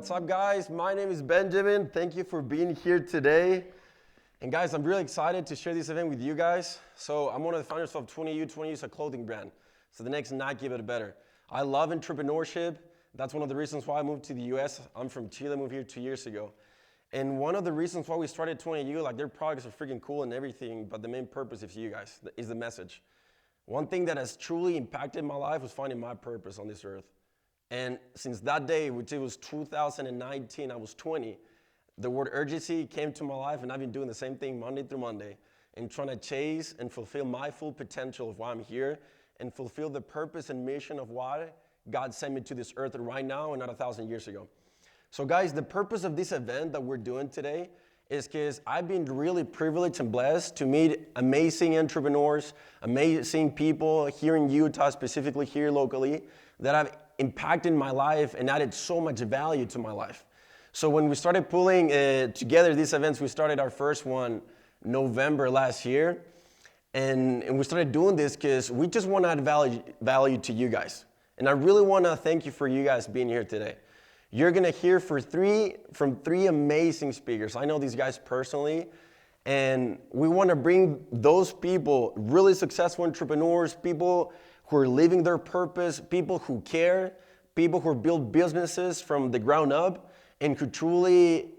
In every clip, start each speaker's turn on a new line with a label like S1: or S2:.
S1: What's up, guys? My name is Benjamin. Thank you for being here today. And guys, I'm really excited to share this event with you guys. So I'm one of the founders of 20U. 20U is a clothing brand. So the next Nike, but better. I love entrepreneurship. That's one of the reasons why I moved to the US. I'm from Chile, moved here 2 years ago. And one of the reasons why we started 20U, like their products are freaking cool and everything, but the main purpose is you guys, is the message. One thing that has truly impacted my life was finding my purpose on this earth. And since that day, which it was 2019, I was 20, the word urgency came to my life, and I've been doing the same thing Monday through Monday and trying to chase and fulfill my full potential of why I'm here and fulfill the purpose and mission of why God sent me to this earth right now and not 1,000 years ago. So guys, the purpose of this event that we're doing today is because I've been really privileged and blessed to meet amazing entrepreneurs, amazing people here in Utah, specifically here locally, that have impacted my life and added so much value to my life. So when we started pulling together these events, we started our first one November last year. And we started doing this because we just want to add value to you guys. And I really want to thank you for you guys being here today. You're going to hear from three amazing speakers. I know these guys personally. And we want to bring those people, really successful entrepreneurs, people who are living their purpose, people who care, people who build businesses from the ground up, and who truly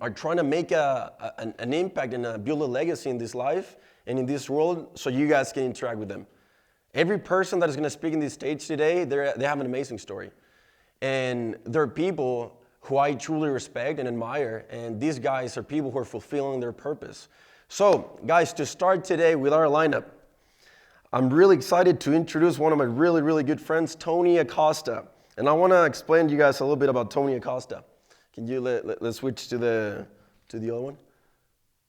S1: are trying to make an impact and build a legacy in this life and in this world so you guys can interact with them. Every person that is going to speak in this stage today, they have an amazing story. And there are people who I truly respect and admire, and these guys are people who are fulfilling their purpose. So, guys, to start today with our lineup, I'm really excited to introduce one of my really, really good friends, Tony Acosta. And I want to explain to you guys a little bit about Tony Acosta. Can you let's switch to the other one?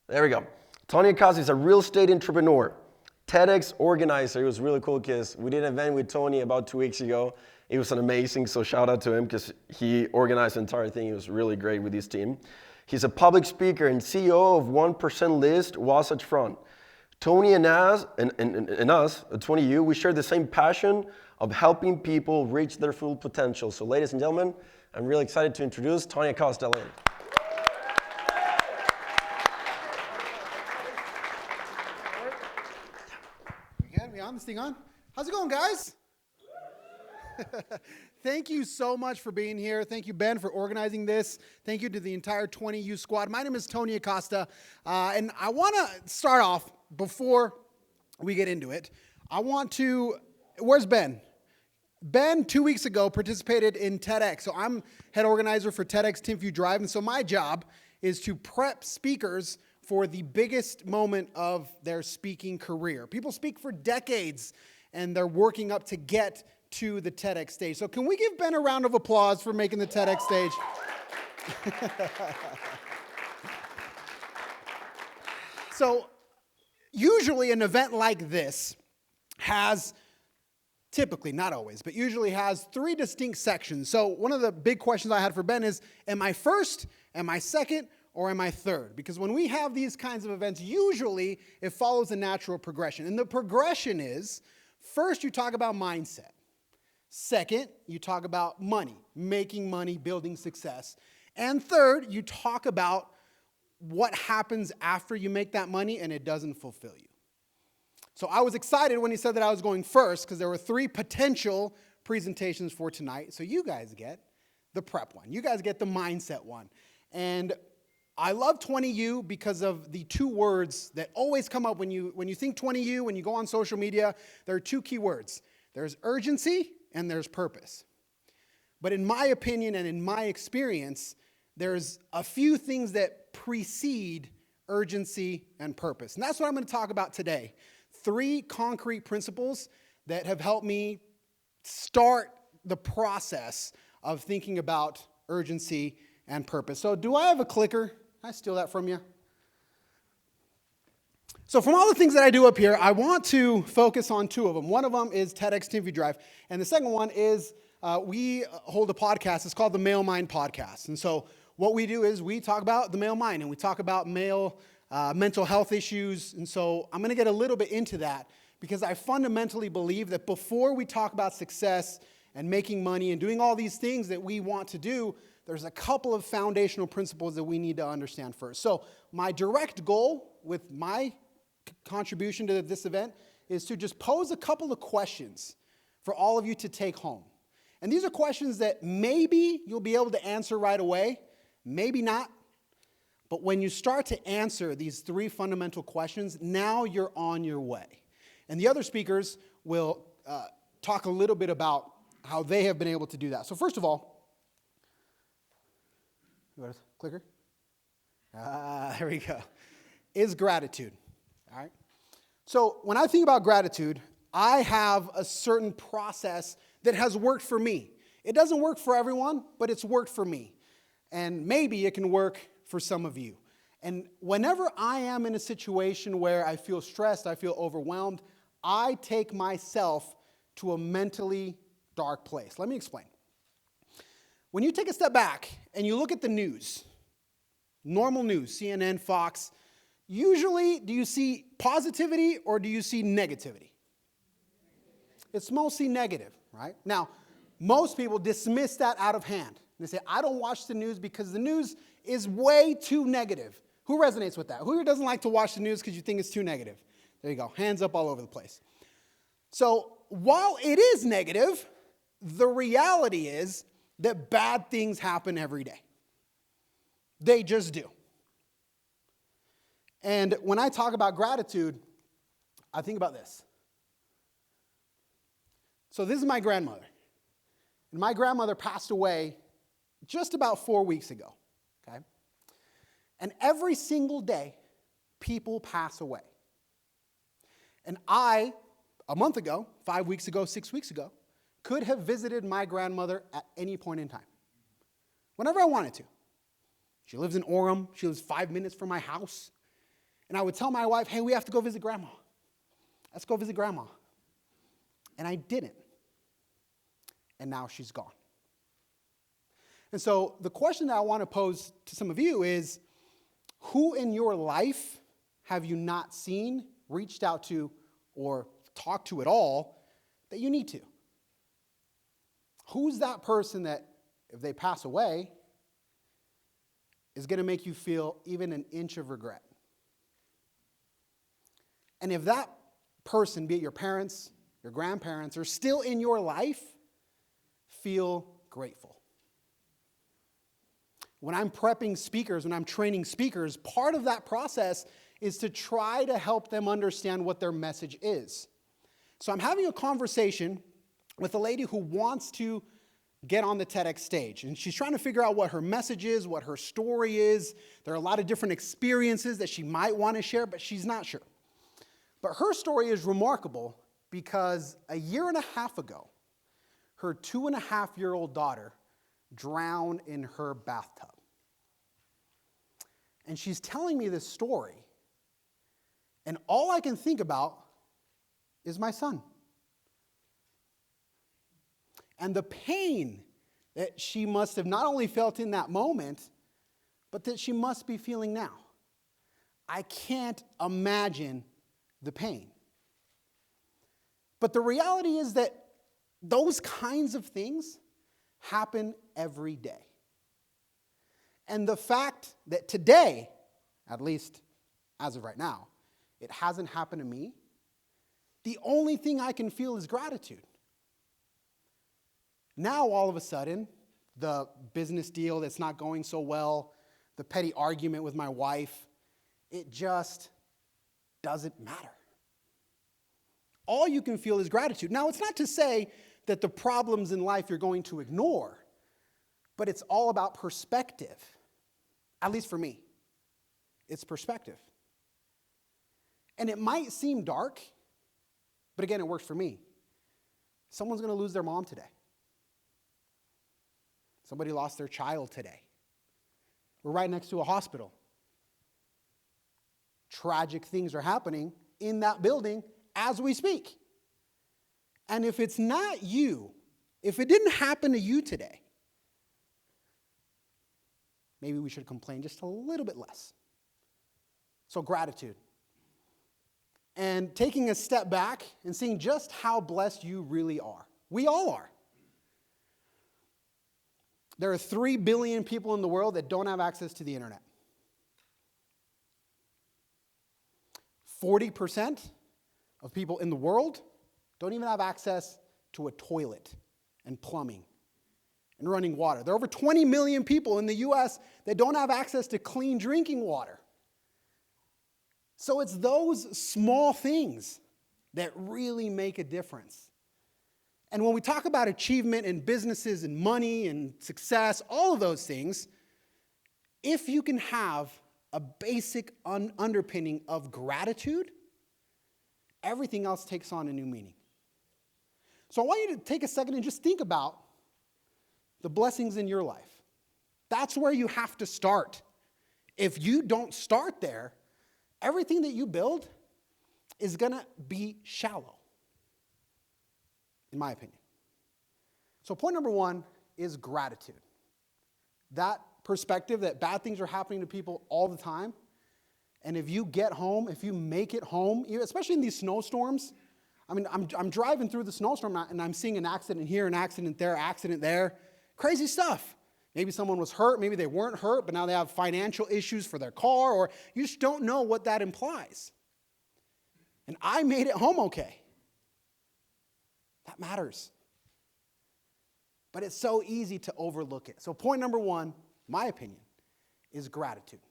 S1: There we go. Tony Acosta is a real estate entrepreneur, TEDx organizer. It was really cool because we did an event with Tony about 2 weeks ago. It was amazing, so shout out to him because he organized the entire thing. It was really great with his team. He's a public speaker and CEO of 1% List, Wasatch Front. Tony and us, at 20U, we share the same passion of helping people reach their full potential. So ladies and gentlemen, I'm really excited to introduce Tony Acosta.
S2: We on this thing on? How's it going, guys? Thank you so much for being here. Thank you, Ben, for organizing this. Thank you to the entire 20U squad. My name is Tony Acosta, and I want to start off, before we get into it, where's Ben? Ben, 2 weeks ago, participated in TEDx. So I'm head organizer for TEDx TWENTYU Drive, and so my job is to prep speakers for the biggest moment of their speaking career. People speak for decades, and they're working up to get to the TEDx stage. So can we give Ben a round of applause for making the TEDx stage? So usually an event like this has, typically, not always, but usually has three distinct sections. So one of the big questions I had for Ben is, am I first, am I second, or am I third? Because when we have these kinds of events, usually it follows a natural progression. And the progression is, first you talk about mindset. Second, you talk about money, making money, building success. And third, you talk about what happens after you make that money and it doesn't fulfill you. So I was excited when he said that I was going first because there were three potential presentations for tonight. So you guys get the prep one. You guys get the mindset one. And I love 20U because of the two words that always come up when you think 20U, when you go on social media. There are two key words. There's urgency and there's purpose. But in my opinion and in my experience, there's a few things that precede urgency and purpose. And that's what I'm going to talk about today. Three concrete principles that have helped me start the process of thinking about urgency and purpose. So do I have a clicker? Can I steal that from you? So from all the things that I do up here, I want to focus on two of them. One of them is TEDx TWENTYU Drive, and the second one is we hold a podcast. It's called the Male Mind Podcast. And so what we do is we talk about the male mind, and we talk about male mental health issues. And so I'm going to get a little bit into that because I fundamentally believe that before we talk about success and making money and doing all these things that we want to do, there's a couple of foundational principles that we need to understand first. So my direct goal with my contribution to this event is to just pose a couple of questions for all of you to take home. And these are questions that maybe you'll be able to answer right away, maybe not. But when you start to answer these three fundamental questions, now you're on your way. And the other speakers will talk a little bit about how they have been able to do that. So first of all, you want a clicker? There we go. Is gratitude. All right. So when I think about gratitude, I have a certain process that has worked for me. It doesn't work for everyone, but it's worked for me. And maybe it can work for some of you. And whenever I am in a situation where I feel stressed, I feel overwhelmed, I take myself to a mentally dark place. Let me explain. When you take a step back and you look at the news, normal news, CNN, Fox, usually do you see positivity or do you see negativity? It's mostly negative, right? Now, most people dismiss that out of hand. They say, I don't watch the news because the news is way too negative. Who resonates with that? Who here doesn't like to watch the news because you think it's too negative? There you go. Hands up all over the place. So while it is negative, the reality is that bad things happen every day. They just do. And when I talk about gratitude, I think about this. So this is my grandmother. And my grandmother passed away just about 4 weeks ago. Okay? And every single day, people pass away. And I, a month ago, 5 weeks ago, 6 weeks ago, could have visited my grandmother at any point in time. Whenever I wanted to. She lives in Orem. She lives 5 minutes from my house. And I would tell my wife, hey, we have to go visit grandma. Let's go visit grandma. And I didn't. And now she's gone. And so the question that I want to pose to some of you is, who in your life have you not seen, reached out to, or talked to at all that you need to? Who's that person that, if they pass away, is going to make you feel even an inch of regret? And if that person, be it your parents, your grandparents, are still in your life, feel grateful. When I'm prepping speakers, when I'm training speakers, part of that process is to try to help them understand what their message is. So I'm having a conversation with a lady who wants to get on the TEDx stage. And she's trying to figure out what her message is, what her story is. There are a lot of different experiences that she might want to share, but she's not sure. But her story is remarkable because a year and a half ago, her 2.5-year-old daughter drowned in her bathtub. And she's telling me this story, and all I can think about is my son. And the pain that she must have not only felt in that moment, but that she must be feeling now. I can't imagine the pain. But the reality is that those kinds of things happen every day. And the fact that today, at least as of right now, it hasn't happened to me, the only thing I can feel is gratitude. Now, all of a sudden, the business deal that's not going so well, the petty argument with my wife, it just doesn't matter. All you can feel is gratitude. Now, it's not to say that the problems in life you're going to ignore, but it's all about perspective. At least for me, it's perspective. And it might seem dark, but again, it works for me. Someone's going to lose their mom today. Somebody lost their child today. We're right next to a hospital. Tragic things are happening in that building as we speak. And if it's not you, if it didn't happen to you today, maybe we should complain just a little bit less. So gratitude. And taking a step back and seeing just how blessed you really are. We all are. There are 3 billion people in the world that don't have access to the internet. 40% of people in the world don't even have access to a toilet and plumbing and running water. There are over 20 million people in the U.S. that don't have access to clean drinking water. So it's those small things that really make a difference. And when we talk about achievement in businesses and money and success, all of those things, if you can have a basic underpinning of gratitude, everything else takes on a new meaning. So I want you to take a second and just think about the blessings in your life. That's where you have to start. If you don't start there, everything that you build is going to be shallow, in my opinion. So point number 1 is gratitude. That perspective that bad things are happening to people all the time. And if you get home, if you make it home, especially in these snowstorms, I mean, I'm driving through the snowstorm and I'm seeing an accident here, an accident there. Crazy stuff. Maybe someone was hurt, maybe they weren't hurt, but now they have financial issues for their car, or you just don't know what that implies. And I made it home okay. That matters. But it's so easy to overlook it. So point number 1, my opinion, is gratitude.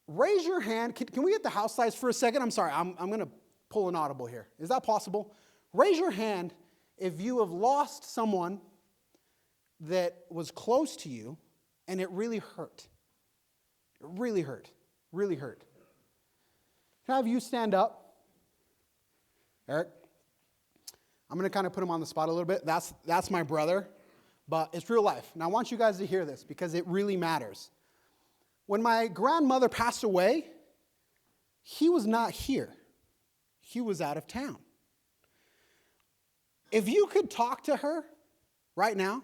S2: Raise your hand. Can we get the house size for a second? I'm sorry, I'm going to pull an audible here. Is that possible? Raise your hand if you have lost someone that was close to you and it really hurt. It really hurt. Really hurt. Can I have you stand up? Eric? I'm going to kind of put him on the spot a little bit. That's my brother, but it's real life. And I want you guys to hear this because it really matters. When my grandmother passed away, he was not here. He was out of town. If you could talk to her right now,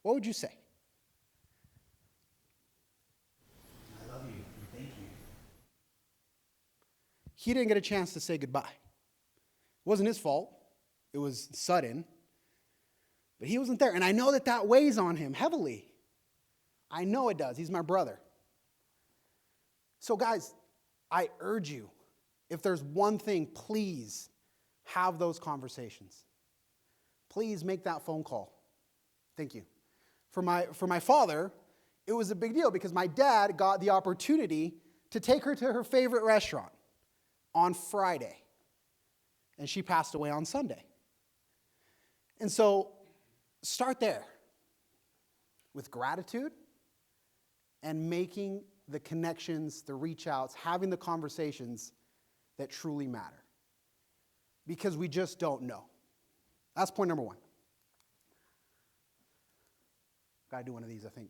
S2: what would you say?
S3: I love you and thank you.
S2: He didn't get a chance to say goodbye. It wasn't his fault. It was sudden. But he wasn't there. And I know that weighs on him heavily. I know it does. He's my brother. So guys, I urge you, if there's one thing, please have those conversations. Please make that phone call. Thank you. For my father, it was a big deal because my dad got the opportunity to take her to her favorite restaurant on Friday. And she passed away on Sunday. And so start there with gratitude and making the connections, the reach outs, having the conversations that truly matter. Because we just don't know. That's point number 1. Gotta do one of these, I think.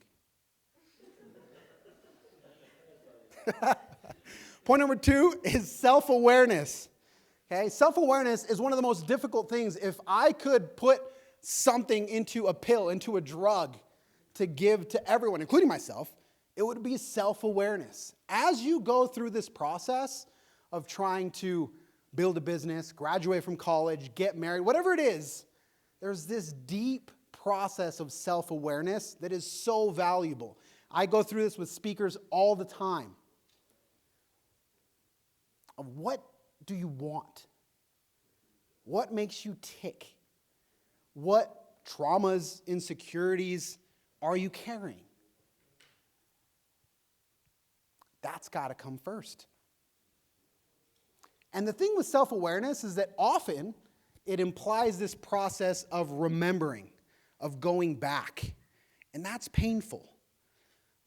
S2: Point number 2 is self-awareness. Okay, self-awareness is one of the most difficult things. If I could put something into a pill, into a drug to give to everyone, including myself, it would be self-awareness. As you go through this process of trying to build a business, graduate from college, get married, whatever it is, there's this deep process of self-awareness that is so valuable. I go through this with speakers all the time. Of what do you want? What makes you tick? What traumas, insecurities are you carrying? That's got to come first. And the thing with self-awareness is that often it implies this process of remembering, of going back. And that's painful.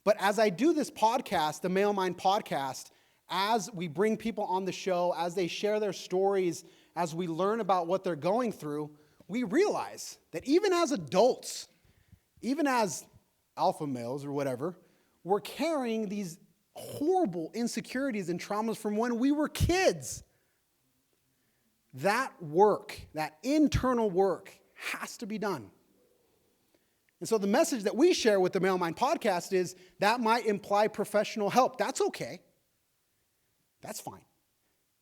S2: But as I do this podcast, the Male Mind podcast, as we bring people on the show, as they share their stories, as we learn about what they're going through, we realize that even as adults, even as alpha males or whatever, we're carrying these horrible insecurities and traumas from when we were kids. That work, that internal work, has to be done. And so the message that we share with the Male Mind podcast is that might imply professional help. That's okay. That's fine.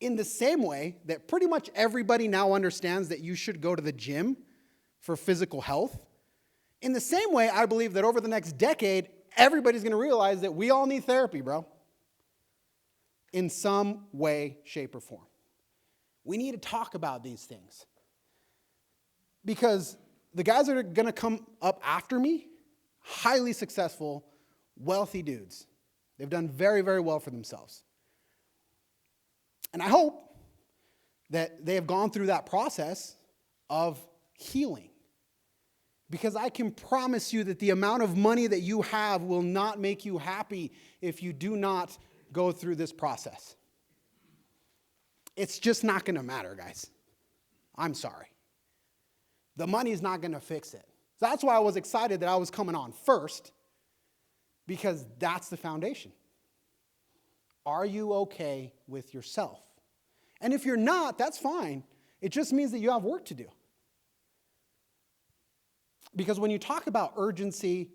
S2: In the same way that pretty much everybody now understands that you should go to the gym for physical health, In the same way, I believe that over the next decade, everybody's going to realize that we all need therapy, bro. In some way, shape, or form. We need to talk about these things. Because the guys that are going to come up after me, highly successful, wealthy dudes. They've done very, very well for themselves. And I hope that they have gone through that process of healing. Because I can promise you that the amount of money that you have will not make you happy if you do not go through this process. It's just not going to matter, guys. I'm sorry. The money's not going to fix it. That's why I was excited that I was coming on first, because that's the foundation. Are you okay with yourself? And if you're not, that's fine. It just means that you have work to do. Because when you talk about urgency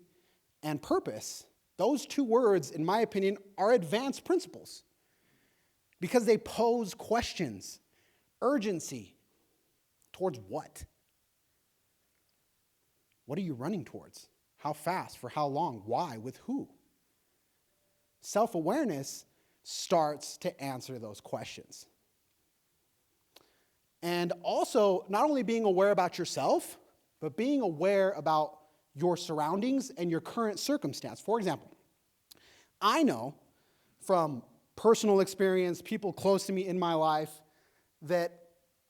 S2: and purpose, those two words, in my opinion, are advanced principles. Because they pose questions. Urgency. Towards what? What are you running towards? How fast? For how long? Why? With who? Self-awareness starts to answer those questions. And also, not only being aware about yourself, but being aware about your surroundings and your current circumstance. For example, I know from personal experience, people close to me in my life, that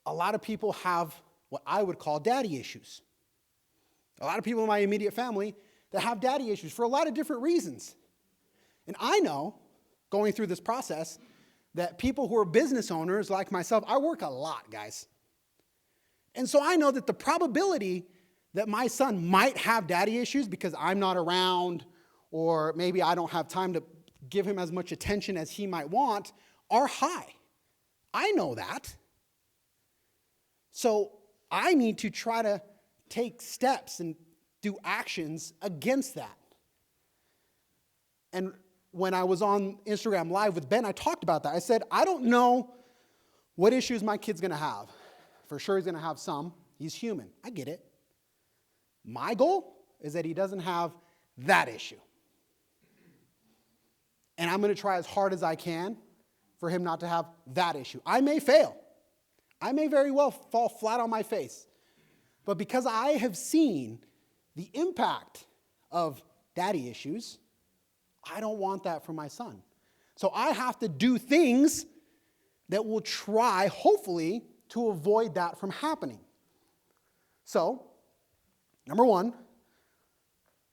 S2: a lot of people have what I would call daddy issues. A lot of people in my immediate family that have daddy issues for a lot of different reasons. And I know, going through this process, that people who are business owners like myself, I work a lot, guys. And so I know that the probability that my son might have daddy issues because I'm not around, or maybe I don't have time to give him as much attention as he might want, are high. I know that. So I need to try to take steps and do actions against that. And when I was on Instagram Live with Ben, I talked about that. I said, I don't know what issues my kid's going to have. For sure he's going to have some. He's human. I get it. My goal is that he doesn't have that issue. And I'm going to try as hard as I can for him not to have that issue. I may fail. I may very well fall flat on my face. But because I have seen the impact of daddy issues, I don't want that for my son. So I have to do things that will try, hopefully, to avoid that from happening. So, number one,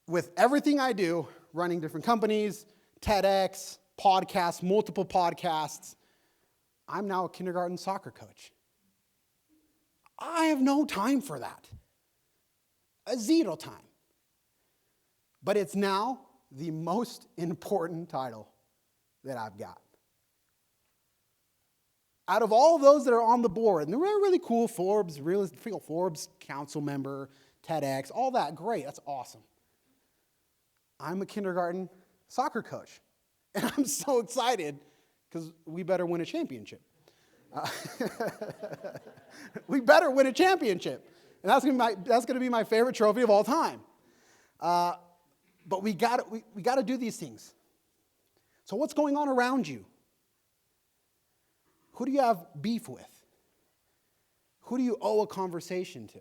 S2: with everything I do, running different companies, TEDx, podcasts, multiple podcasts, I'm now a kindergarten soccer coach. I have no time for that. A zero time. But it's now the most important title that I've got. Out of all those that are on the board, and they're really cool, Forbes council member, TEDx, all that, great, that's awesome. I'm a kindergarten soccer coach. And I'm so excited because we better win a championship. We better win a championship. And that's going to be my favorite trophy of all time. But we got to do these things. So what's going on around you? Who do you have beef with? Who do you owe a conversation to?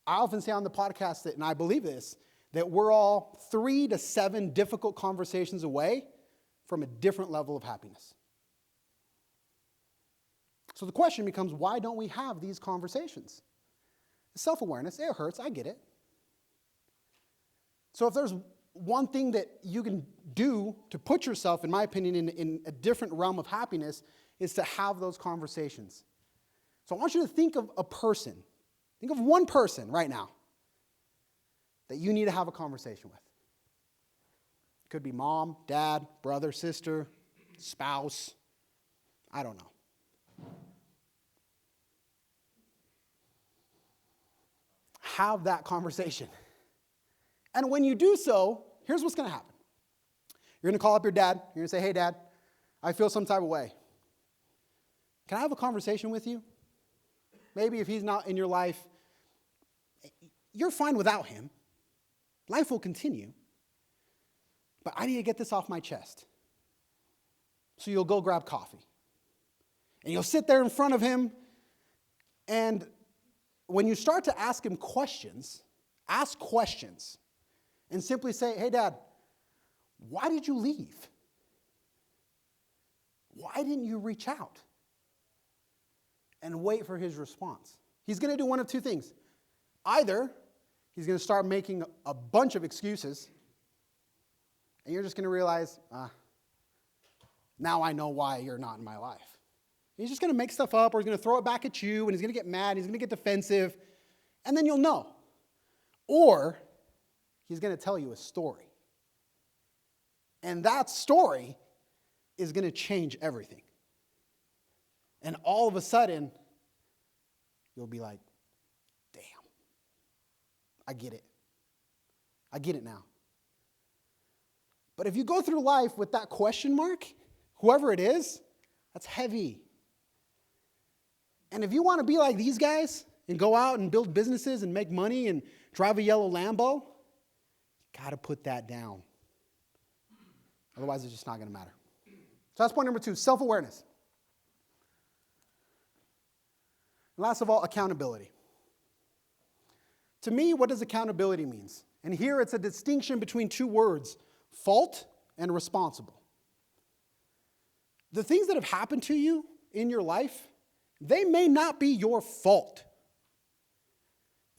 S2: I often say on the podcast that, and I believe this, that we're all 3 to 7 difficult conversations away from a different level of happiness. So the question becomes, why don't we have these conversations? Self-awareness, it hurts, I get it. So if there's one thing that you can do to put yourself, in my opinion, in a different realm of happiness, is to have those conversations. So I want you to think of a person. Think of one person right now that you need to have a conversation with. It could be mom, dad, brother, sister, spouse. I don't know. Have that conversation. And when you do so, here's what's going to happen. You're going to call up your dad. You're going to say, hey, Dad, I feel some type of way. Can I have a conversation with you? Maybe if he's not in your life, you're fine without him. Life will continue. But I need to get this off my chest. So you'll go grab coffee. And you'll sit there in front of him. And when you start to ask him questions, ask questions. And simply say, hey, Dad, why did you leave? Why didn't you reach out? And wait for his response. He's going to do one of two things. Either he's going to start making a bunch of excuses, and you're just going to realize, now I know why you're not in my life. He's just going to make stuff up, or he's going to throw it back at you, and he's going to get mad, he's going to get defensive, and then you'll know. Or he's going to tell you a story. And that story is going to change everything. And all of a sudden, you'll be like, damn, I get it. I get it now. But if you go through life with that question mark, whoever it is, that's heavy. And if you want to be like these guys and go out and build businesses and make money and drive a yellow Lambo, you got to put that down. Otherwise, it's just not going to matter. So that's point number 2, self-awareness. And last of all, accountability. To me, what does accountability mean? And here it's a distinction between 2 words, fault and responsible. The things that have happened to you in your life, they may not be your fault.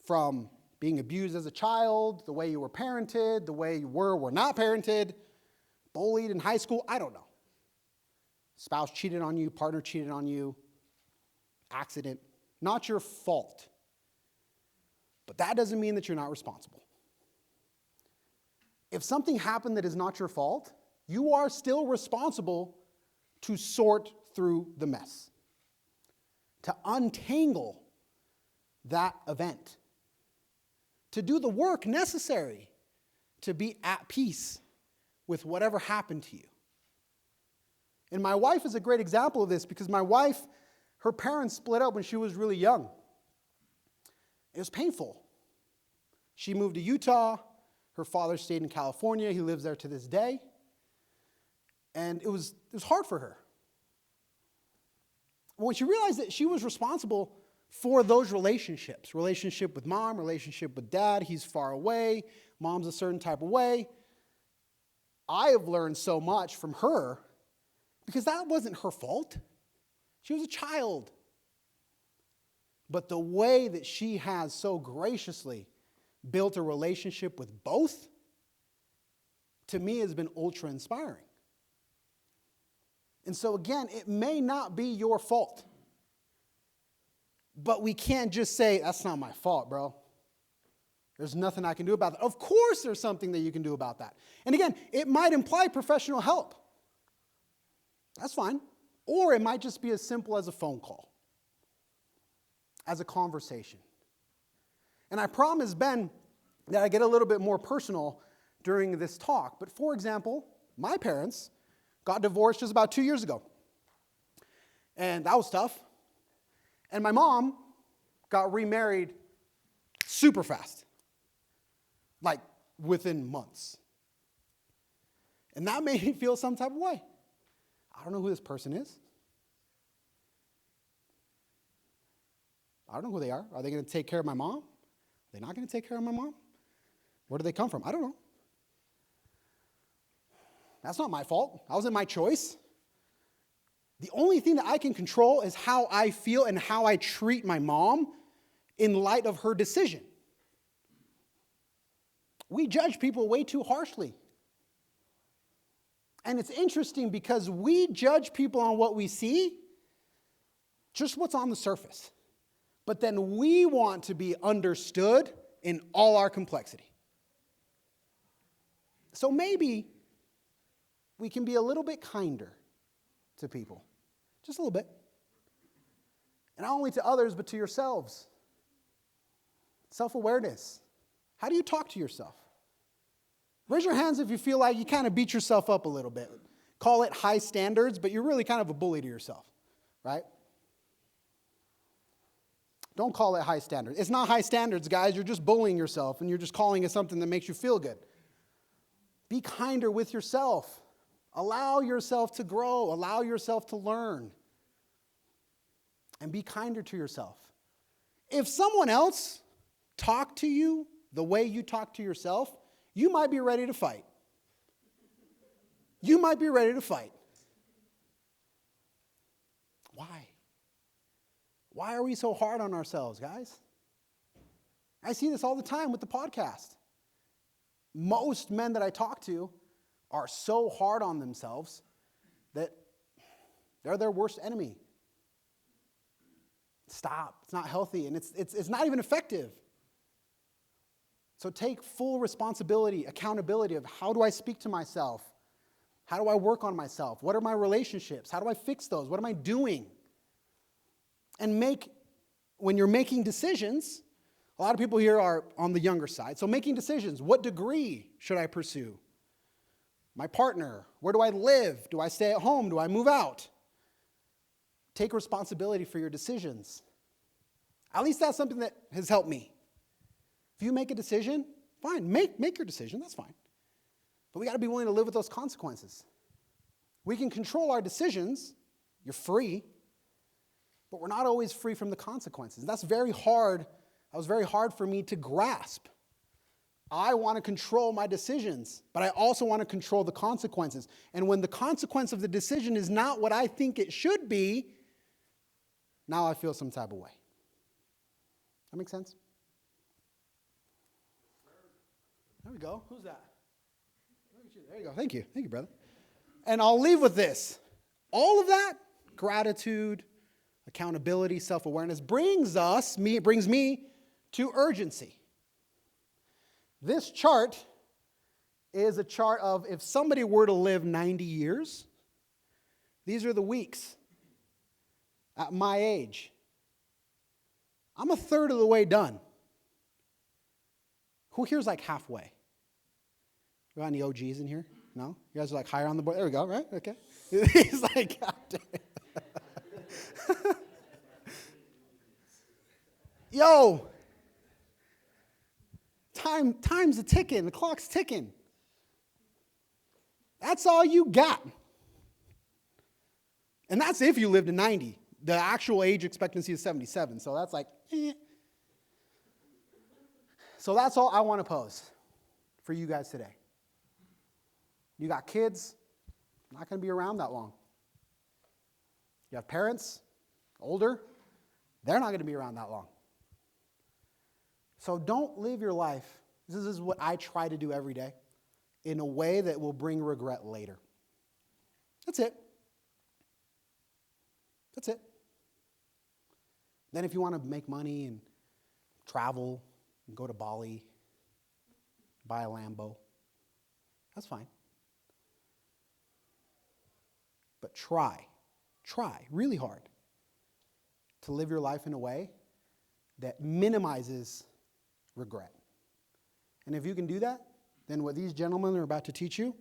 S2: From being abused as a child, the way you were parented, the way you were not parented, bullied in high school, I don't know. Spouse cheated on you, partner cheated on you, accident. Not your fault. But that doesn't mean that you're not responsible. If something happened that is not your fault, you are still responsible to sort through the mess, to untangle that event, to do the work necessary to be at peace with whatever happened to you. And my wife is a great example of this because my wife, her parents split up when she was really young. It was painful. She moved to Utah. Her father stayed in California. He lives there to this day. And it was hard for her. When she realized that she was responsible for those relationships, relationship with mom, relationship with dad, he's far away, mom's a certain type of way, I have learned so much from her because that wasn't her fault. She was a child. But the way that she has so graciously built a relationship with both, to me has been ultra inspiring. And so again, it may not be your fault. But we can't just say, that's not my fault, bro. There's nothing I can do about that. Of course there's something that you can do about that. And again, it might imply professional help. That's fine. Or it might just be as simple as a phone call, as a conversation. And I promised Ben that I get a little bit more personal during this talk. But for example, my parents got divorced just about 2 years ago. And that was tough. And my mom got remarried super fast. Like within months. And that made me feel some type of way. I don't know who this person is. I don't know who they are. Are they going to take care of my mom? Are they not going to take care of my mom? Where do they come from? I don't know. That's not my fault. That wasn't my choice. The only thing that I can control is how I feel and how I treat my mom in light of her decision. We judge people way too harshly. And it's interesting because we judge people on what we see, just what's on the surface. But then we want to be understood in all our complexity. So maybe we can be a little bit kinder to people. Just a little bit. And not only to others, but to yourselves. Self-awareness. How do you talk to yourself? Raise your hands if you feel like you kind of beat yourself up a little bit. Call it high standards, but you're really kind of a bully to yourself, right? Don't call it high standards. It's not high standards, guys. You're just bullying yourself, and you're just calling it something that makes you feel good. Be kinder with yourself. Allow yourself to grow. Allow yourself to learn. And be kinder to yourself. If someone else talked to you the way you talk to yourself, you might be ready to fight. You might be ready to fight. Why? Why are we so hard on ourselves, guys? I see this all the time with the podcast. Most men that I talk to are so hard on themselves that they're their worst enemy. Stop. It's not healthy, and it's not even effective. So take full responsibility, accountability of how do I speak to myself? How do I work on myself? What are my relationships? How do I fix those? What am I doing? And when you're making decisions, a lot of people here are on the younger side. So making decisions, what degree should I pursue? My partner, where do I live? Do I stay at home? Do I move out? Take responsibility for your decisions. At least that's something that has helped me. If you make a decision, fine, make your decision, that's fine. But we got to be willing to live with those consequences. We can control our decisions. You're free. But we're not always free from the consequences. That's very hard. That was very hard for me to grasp. I want to control my decisions, but I also want to control the consequences. And when the consequence of the decision is not what I think it should be, now I feel some type of way. That make sense? There we go. Who's that? There you go. Thank you. Thank you, brother. And I'll leave with this. All of that, gratitude, accountability, self-awareness, brings me to urgency. This chart is a chart of if somebody were to live 90 years, these are the weeks at my age. I'm a third of the way done. Who here's like halfway? We got any OGs in here? No? You guys are like higher on the board? There we go, right? Okay. He's like, God damn. Yo, time's a ticking. The clock's ticking. That's all you got. And that's if you live to 90. The actual age expectancy is 77. So that's like, So that's all I want to pose for you guys today. You got kids, not going to be around that long. You have parents, older, they're not going to be around that long. So don't live your life, this is what I try to do every day, in a way that will bring regret later. That's it. That's it. Then if you want to make money and travel and go to Bali, buy a Lambo, that's fine. But try really hard to live your life in a way that minimizes regret. And if you can do that, then what these gentlemen are about to teach you,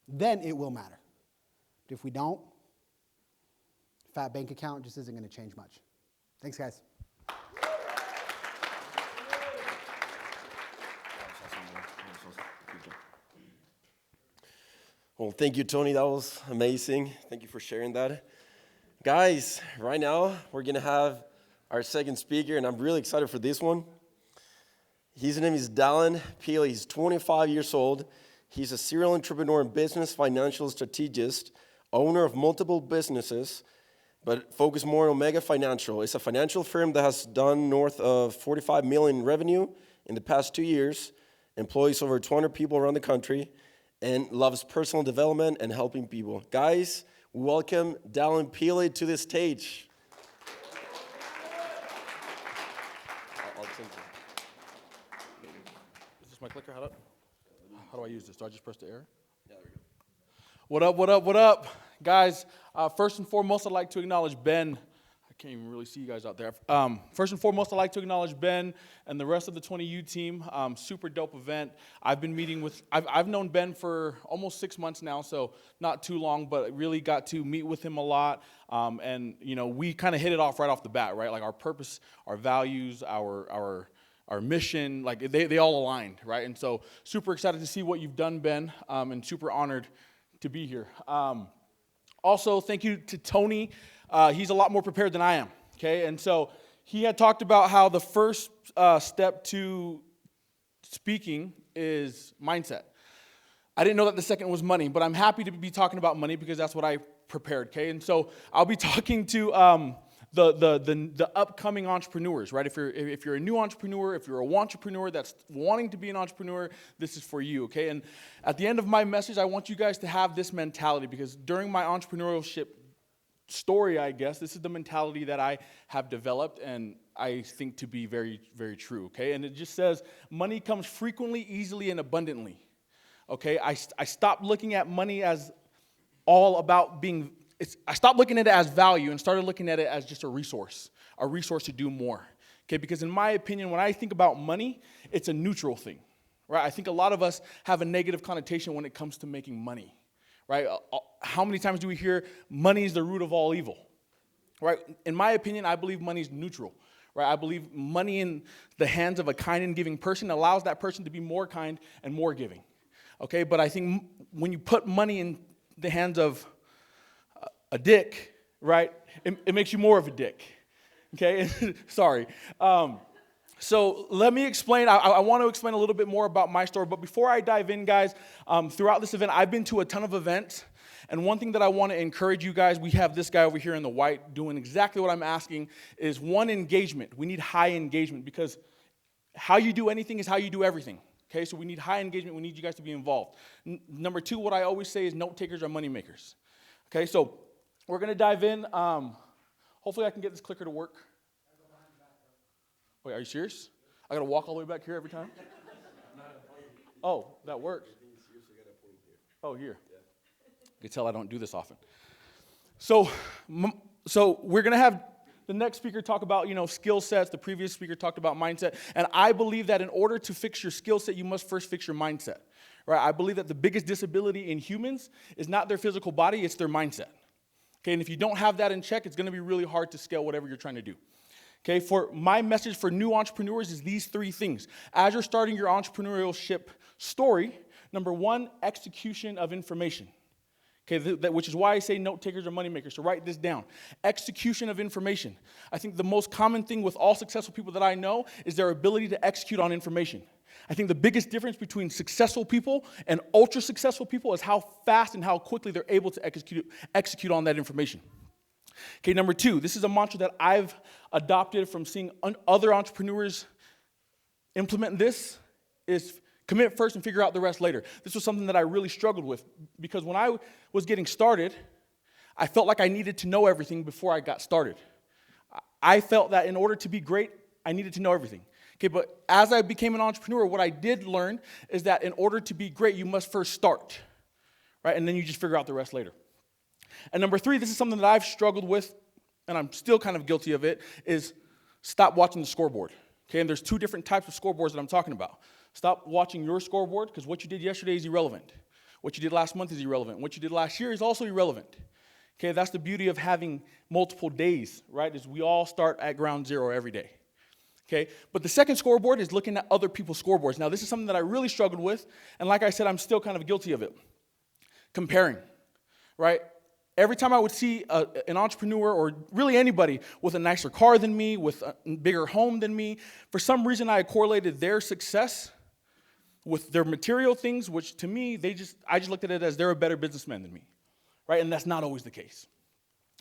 S2: then it will matter. But if we don't, fat bank account just isn't going to change much. Thanks, guys.
S1: Well, thank you, Tony. That was amazing. Thank you for sharing that. Guys, right now, we're going to have our second speaker, and I'm really excited for this one. His name is Dallin Pili. He's 25 years old. He's a serial entrepreneur and business financial strategist, owner of multiple businesses, but focus more on Omega Financial. It's a financial firm that has done north of 45 million in revenue in the past 2 years, employs over 200 people around the country, and loves personal development and helping people. Guys, welcome Dallin Pili to the stage.
S4: Is this my clicker? How do I use this? Do I just press the arrow? Yeah, there we go. What up, what up, what up? Guys, first and foremost, I'd like to acknowledge Ben. I can't even really see you guys out there. First and foremost, I'd like to acknowledge Ben and the rest of the 20U team. Super dope event. I've known Ben for almost 6 months now, so not too long, but really got to meet with him a lot. And we kind of hit it off right off the bat, right? Like our purpose, our values, our mission, like they all aligned, right? And so super excited to see what you've done, Ben, and super honored to be here. Also, thank you to Tony. He's a lot more prepared than I am, okay? And so he had talked about how the first step to speaking is mindset. I didn't know that the second was money, but I'm happy to be talking about money because that's what I prepared, okay? And so I'll be talking to the upcoming entrepreneurs, right? If you're a new entrepreneur, if you're a wantrepreneur that's wanting to be an entrepreneur, this is for you, okay? And at the end of my message, I want you guys to have this mentality because during my entrepreneurship story, I guess, this is the mentality that I have developed and I think to be very, very true, okay? And it just says, money comes frequently, easily, and abundantly, okay? I stopped looking at money as all about being, I stopped looking at it as value and started looking at it as just a resource to do more, okay? Because in my opinion, when I think about money, it's a neutral thing, right? I think a lot of us have a negative connotation when it comes to making money. Right? How many times do we hear money is the root of all evil? Right? In my opinion, I believe money is neutral. Right? I believe money in the hands of a kind and giving person allows that person to be more kind and more giving. Okay? But I think when you put money in the hands of a dick, right, it makes you more of a dick. Okay? Sorry. So let me explain. I want to explain a little bit more about my story. But before I dive in, guys, throughout this event, I've been to a ton of events. And one thing that I want to encourage you guys, we have this guy over here in the white doing exactly what I'm asking, is one, engagement. We need high engagement because how you do anything is how you do everything. Okay, so we need high engagement. We need you guys to be involved. Number two, what I always say is note takers are money makers. Okay, so we're going to dive in. Hopefully I can get this clicker to work. Wait, are you serious? I got to walk all the way back here every time? Oh, that works. Oh, here. You can tell I don't do this often. So we're going to have the next speaker talk about, skill sets. The previous speaker talked about mindset. And I believe that in order to fix your skill set, you must first fix your mindset. Right? I believe that the biggest disability in humans is not their physical body, it's their mindset. Okay, and if you don't have that in check, it's going to be really hard to scale whatever you're trying to do. Okay, for my message for new entrepreneurs is these three things. As you're starting your entrepreneurship story, number one, execution of information. Okay, which is why I say note takers are money makers. So write this down. Execution of information. I think the most common thing with all successful people that I know is their ability to execute on information. I think the biggest difference between successful people and ultra successful people is how fast and how quickly they're able to execute on that information. Okay, number two, this is a mantra that I've adopted from seeing other entrepreneurs implement this, is commit first and figure out the rest later. This was something that I really struggled with because when I was getting started, I felt like I needed to know everything before I got started. I felt that in order to be great, I needed to know everything. Okay, but as I became an entrepreneur, what I did learn is that in order to be great, you must first start, right? And then you just figure out the rest later. And number three, this is something that I've struggled with, and I'm still kind of guilty of it, is stop watching the scoreboard. Okay, and there's two different types of scoreboards that I'm talking about. Stop watching your scoreboard, because what you did yesterday is irrelevant. What you did last month is irrelevant. What you did last year is also irrelevant. Okay, that's the beauty of having multiple days, right, is we all start at ground zero every day. Okay, but the second scoreboard is looking at other people's scoreboards. Now, this is something that I really struggled with, and like I said, I'm still kind of guilty of it. Comparing, right? Every time I would see an entrepreneur or really anybody with a nicer car than me, with a bigger home than me, for some reason I correlated their success with their material things, which to me, I just looked at it as they're a better businessman than me, right? And that's not always the case.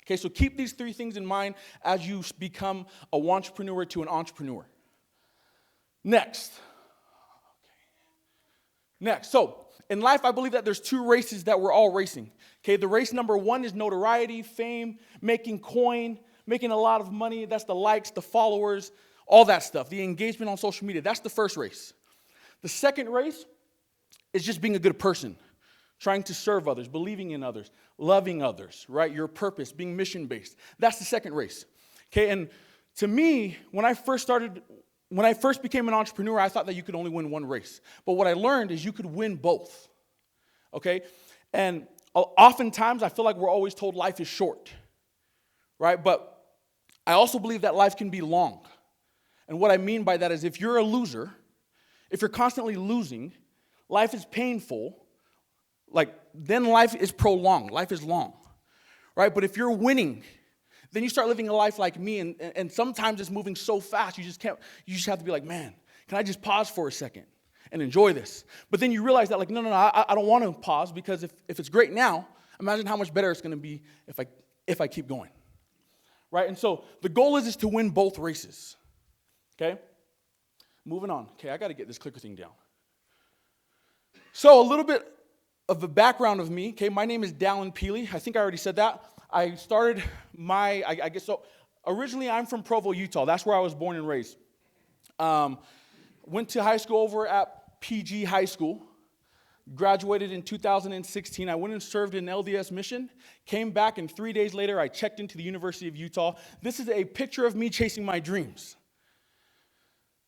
S4: Okay, so keep these three things in mind as you become a wantrepreneur to an entrepreneur. Next, so in life, I believe that there's two races that we're all racing. Okay, the race number one is notoriety, fame, making coin, making a lot of money. That's the likes, the followers, all that stuff, the engagement on social media. That's the first race. The second race is just being a good person, trying to serve others, believing in others, loving others, right? Your purpose, being mission-based. That's the second race. Okay, and to me, when I first became an entrepreneur, I thought that you could only win one race. But what I learned is you could win both. Okay? And oftentimes, I feel like we're always told life is short. Right? But I also believe that life can be long. And what I mean by that is if you're a loser, if you're constantly losing, life is painful, then life is prolonged, life is long, right? But if you're winning, then you start living a life like me, and sometimes it's moving so fast, you just have to be like, man, can I just pause for a second and enjoy this? But then you realize that, no, I don't want to pause, because if it's great now, imagine how much better it's going to be if I keep going, right? And so the goal is to win both races. Okay? Moving on. Okay, I got to get this clicker thing down. So a little bit of the background of me. Okay, my name is Dallin Pili. I think I already said that. I started originally I'm from Provo, Utah. That's where I was born and raised. Went to high school over at PG High School. Graduated in 2016. I went and served in LDS mission. Came back, and 3 days later, I checked into the University of Utah. This is a picture of me chasing my dreams,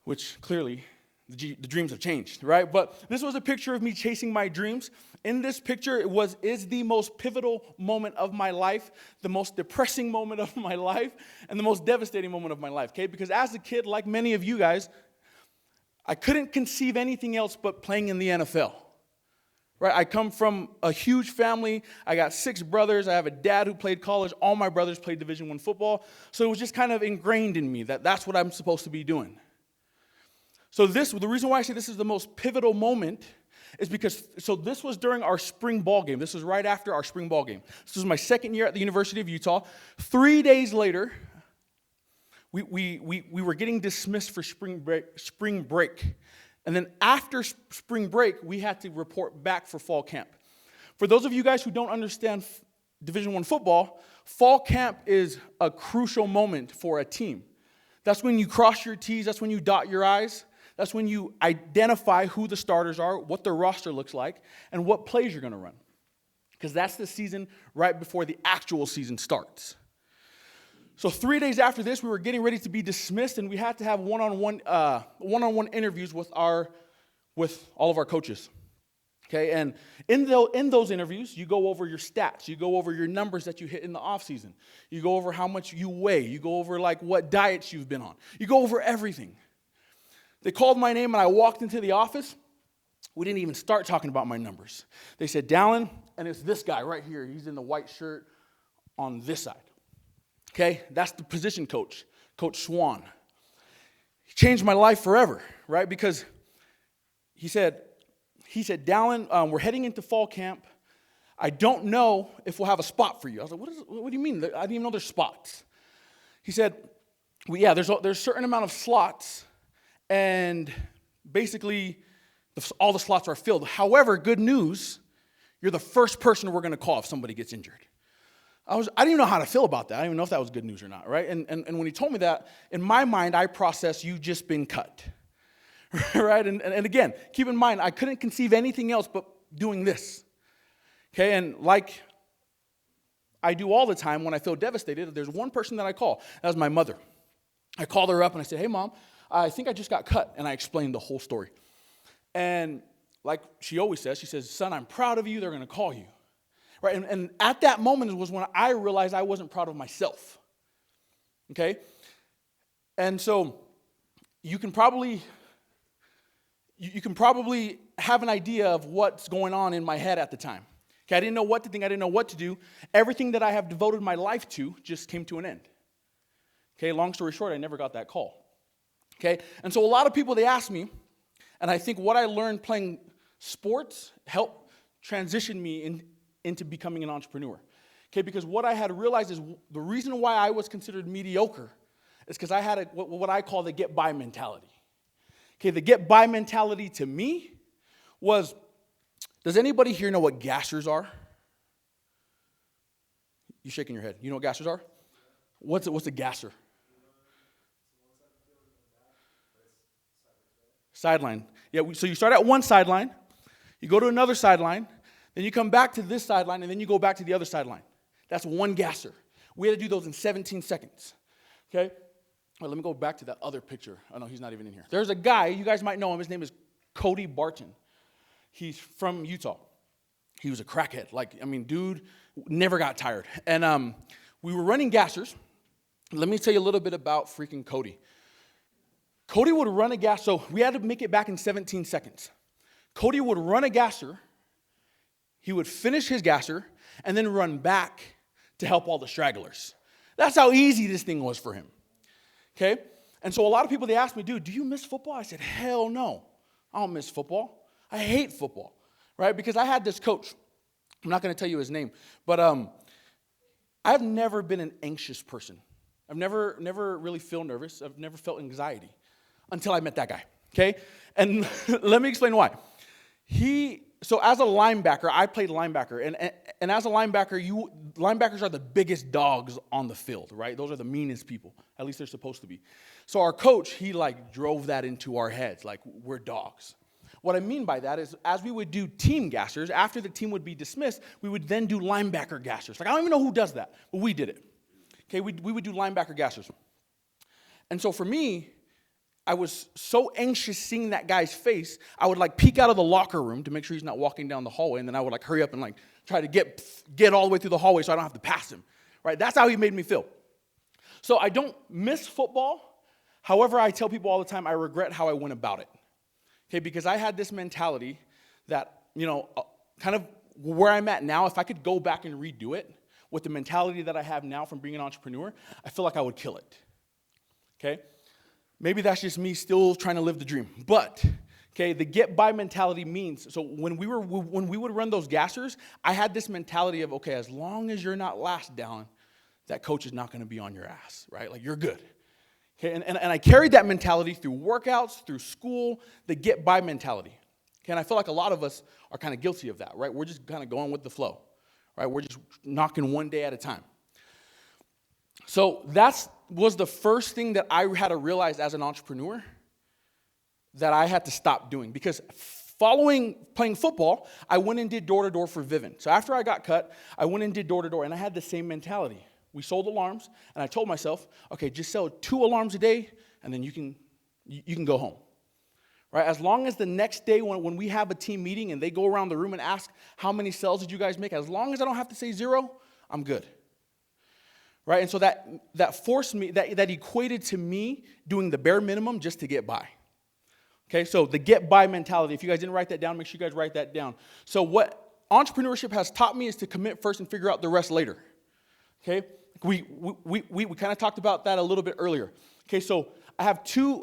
S4: which clearly the dreams have changed, right? But this was a picture of me chasing my dreams. In this picture, is the most pivotal moment of my life, the most depressing moment of my life, and the most devastating moment of my life, okay? Because as a kid, like many of you guys, I couldn't conceive anything else but playing in the NFL, right? I come from a huge family. I got 6 brothers. I have a dad who played college. All my brothers played Division I football. So it was just kind of ingrained in me that that's what I'm supposed to be doing. So the reason why I say this is the most pivotal moment is because, this was during our spring ball game. This was right after our spring ball game. This was my second year at the University of Utah. 3 days later, we were getting dismissed for spring break. And then after spring break, we had to report back for fall camp. For those of you guys who don't understand Division I football, fall camp is a crucial moment for a team. That's when you cross your T's, that's when you dot your I's. That's when you identify who the starters are, what their roster looks like, and what plays you're going to run. Because that's the season right before the actual season starts. So 3 days after this, we were getting ready to be dismissed, and we had to have one-on-one interviews with all of our coaches. Okay, and in those interviews, you go over your stats, you go over your numbers that you hit in the offseason, you go over how much you weigh, you go over what diets you've been on, you go over everything. They called my name, and I walked into the office. We didn't even start talking about my numbers. They said, Dallin, and it's this guy right here. He's in the white shirt on this side. Okay, that's the position coach, Coach Swan. He changed my life forever, right? Because he said, Dallin, we're heading into fall camp. I don't know if we'll have a spot for you. I was like, what do you mean? I didn't even know there's spots. He said, well, yeah, there's a certain amount of slots, and basically all the slots are filled. However, good news, you're the first person we're going to call if somebody gets injured. I didn't even know how to feel about that. I didn't even know if that was good news or not, right? And when he told me that, in my mind, I processed, you've just been cut, right? And again, keep in mind, I couldn't conceive anything else but doing this, okay? And like I do all the time when I feel devastated, there's one person that I call. That was my mother. I called her up and I said, hey, Mom, I think I just got cut. And I explained the whole story. And like she always says, she says, son, I'm proud of you. They're going to call you. Right? And at that moment was when I realized I wasn't proud of myself. Okay? And so you can probably have an idea of what's going on in my head at the time. Okay, I didn't know what to think. I didn't know what to do. Everything that I have devoted my life to just came to an end. Okay, long story short, I never got that call. Okay, and so a lot of people, they ask me, and I think what I learned playing sports helped transition me into becoming an entrepreneur. Okay, because what I had realized is the reason why I was considered mediocre is because I had what I call the get-by mentality. Okay, the get-by mentality to me was, does anybody here know what gassers are? You're shaking your head. You know what gassers are? What's a gasser? Sideline. Yeah, so you start at one sideline, you go to another sideline, then you come back to this sideline, and then you go back to the other sideline. That's one gasser. We had to do those in 17 seconds. Okay? Well, let me go back to that other picture. Oh, no, he's not even in here. There's a guy, you guys might know him. His name is Cody Barton. He's from Utah. He was a crackhead. Dude never got tired. And we were running gassers. Let me tell you a little bit about freaking Cody. Cody would run a gas, so we had to make it back in 17 seconds. Cody would run a gasser, he would finish his gasser, and then run back to help all the stragglers. That's how easy this thing was for him. Okay? And so a lot of people, they ask me, dude, do you miss football? I said, hell no. I don't miss football. I hate football, right? Because I had this coach. I'm not going to tell you his name, but I've never been an anxious person. I've never really felt nervous. I've never felt anxiety until I met that guy, okay? And let me explain why. So as a linebacker, I played linebacker, and as a linebacker, linebackers are the biggest dogs on the field, right? Those are the meanest people. At least they're supposed to be. So our coach, he drove that into our heads, we're dogs. What I mean by that is, as we would do team gassers, after the team would be dismissed, we would then do linebacker gassers. I don't even know who does that, but we did it. Okay, we would do linebacker gassers. And so for me, I was so anxious seeing that guy's face, I would peek out of the locker room to make sure he's not walking down the hallway, and then I would hurry up and try to get all the way through the hallway so I don't have to pass him. Right? That's how he made me feel. So I don't miss football. However, I tell people all the time I regret how I went about it. Okay, because I had this mentality that, kind of where I'm at now, if I could go back and redo it with the mentality that I have now from being an entrepreneur, I feel like I would kill it. Okay? Maybe that's just me still trying to live the dream. But, okay, the get-by mentality means, so when we would run those gassers, I had this mentality of, okay, as long as you're not last down, that coach is not going to be on your ass, right? You're good. Okay, and I carried that mentality through workouts, through school, the get-by mentality. Okay, and I feel like a lot of us are kind of guilty of that, right? We're just kind of going with the flow, right? We're just knocking one day at a time. So that was the first thing that I had to realize as an entrepreneur that I had to stop doing. Because following playing football, I went and did door-to-door for Vivint. So after I got cut, I went and did door-to-door, and I had the same mentality. We sold alarms, and I told myself, okay, just sell 2 alarms a day, and then you can go home. Right? As long as the next day when we have a team meeting and they go around the room and ask, how many sales did you guys make? As long as I don't have to say 0, I'm good. Right? And so that forced me, that equated to me doing the bare minimum just to get by. Okay, so the get by mentality. If you guys didn't write that down, make sure you guys write that down. So what entrepreneurship has taught me is to commit first and figure out the rest later. Okay, we kind of talked about that a little bit earlier. Okay, so I have 3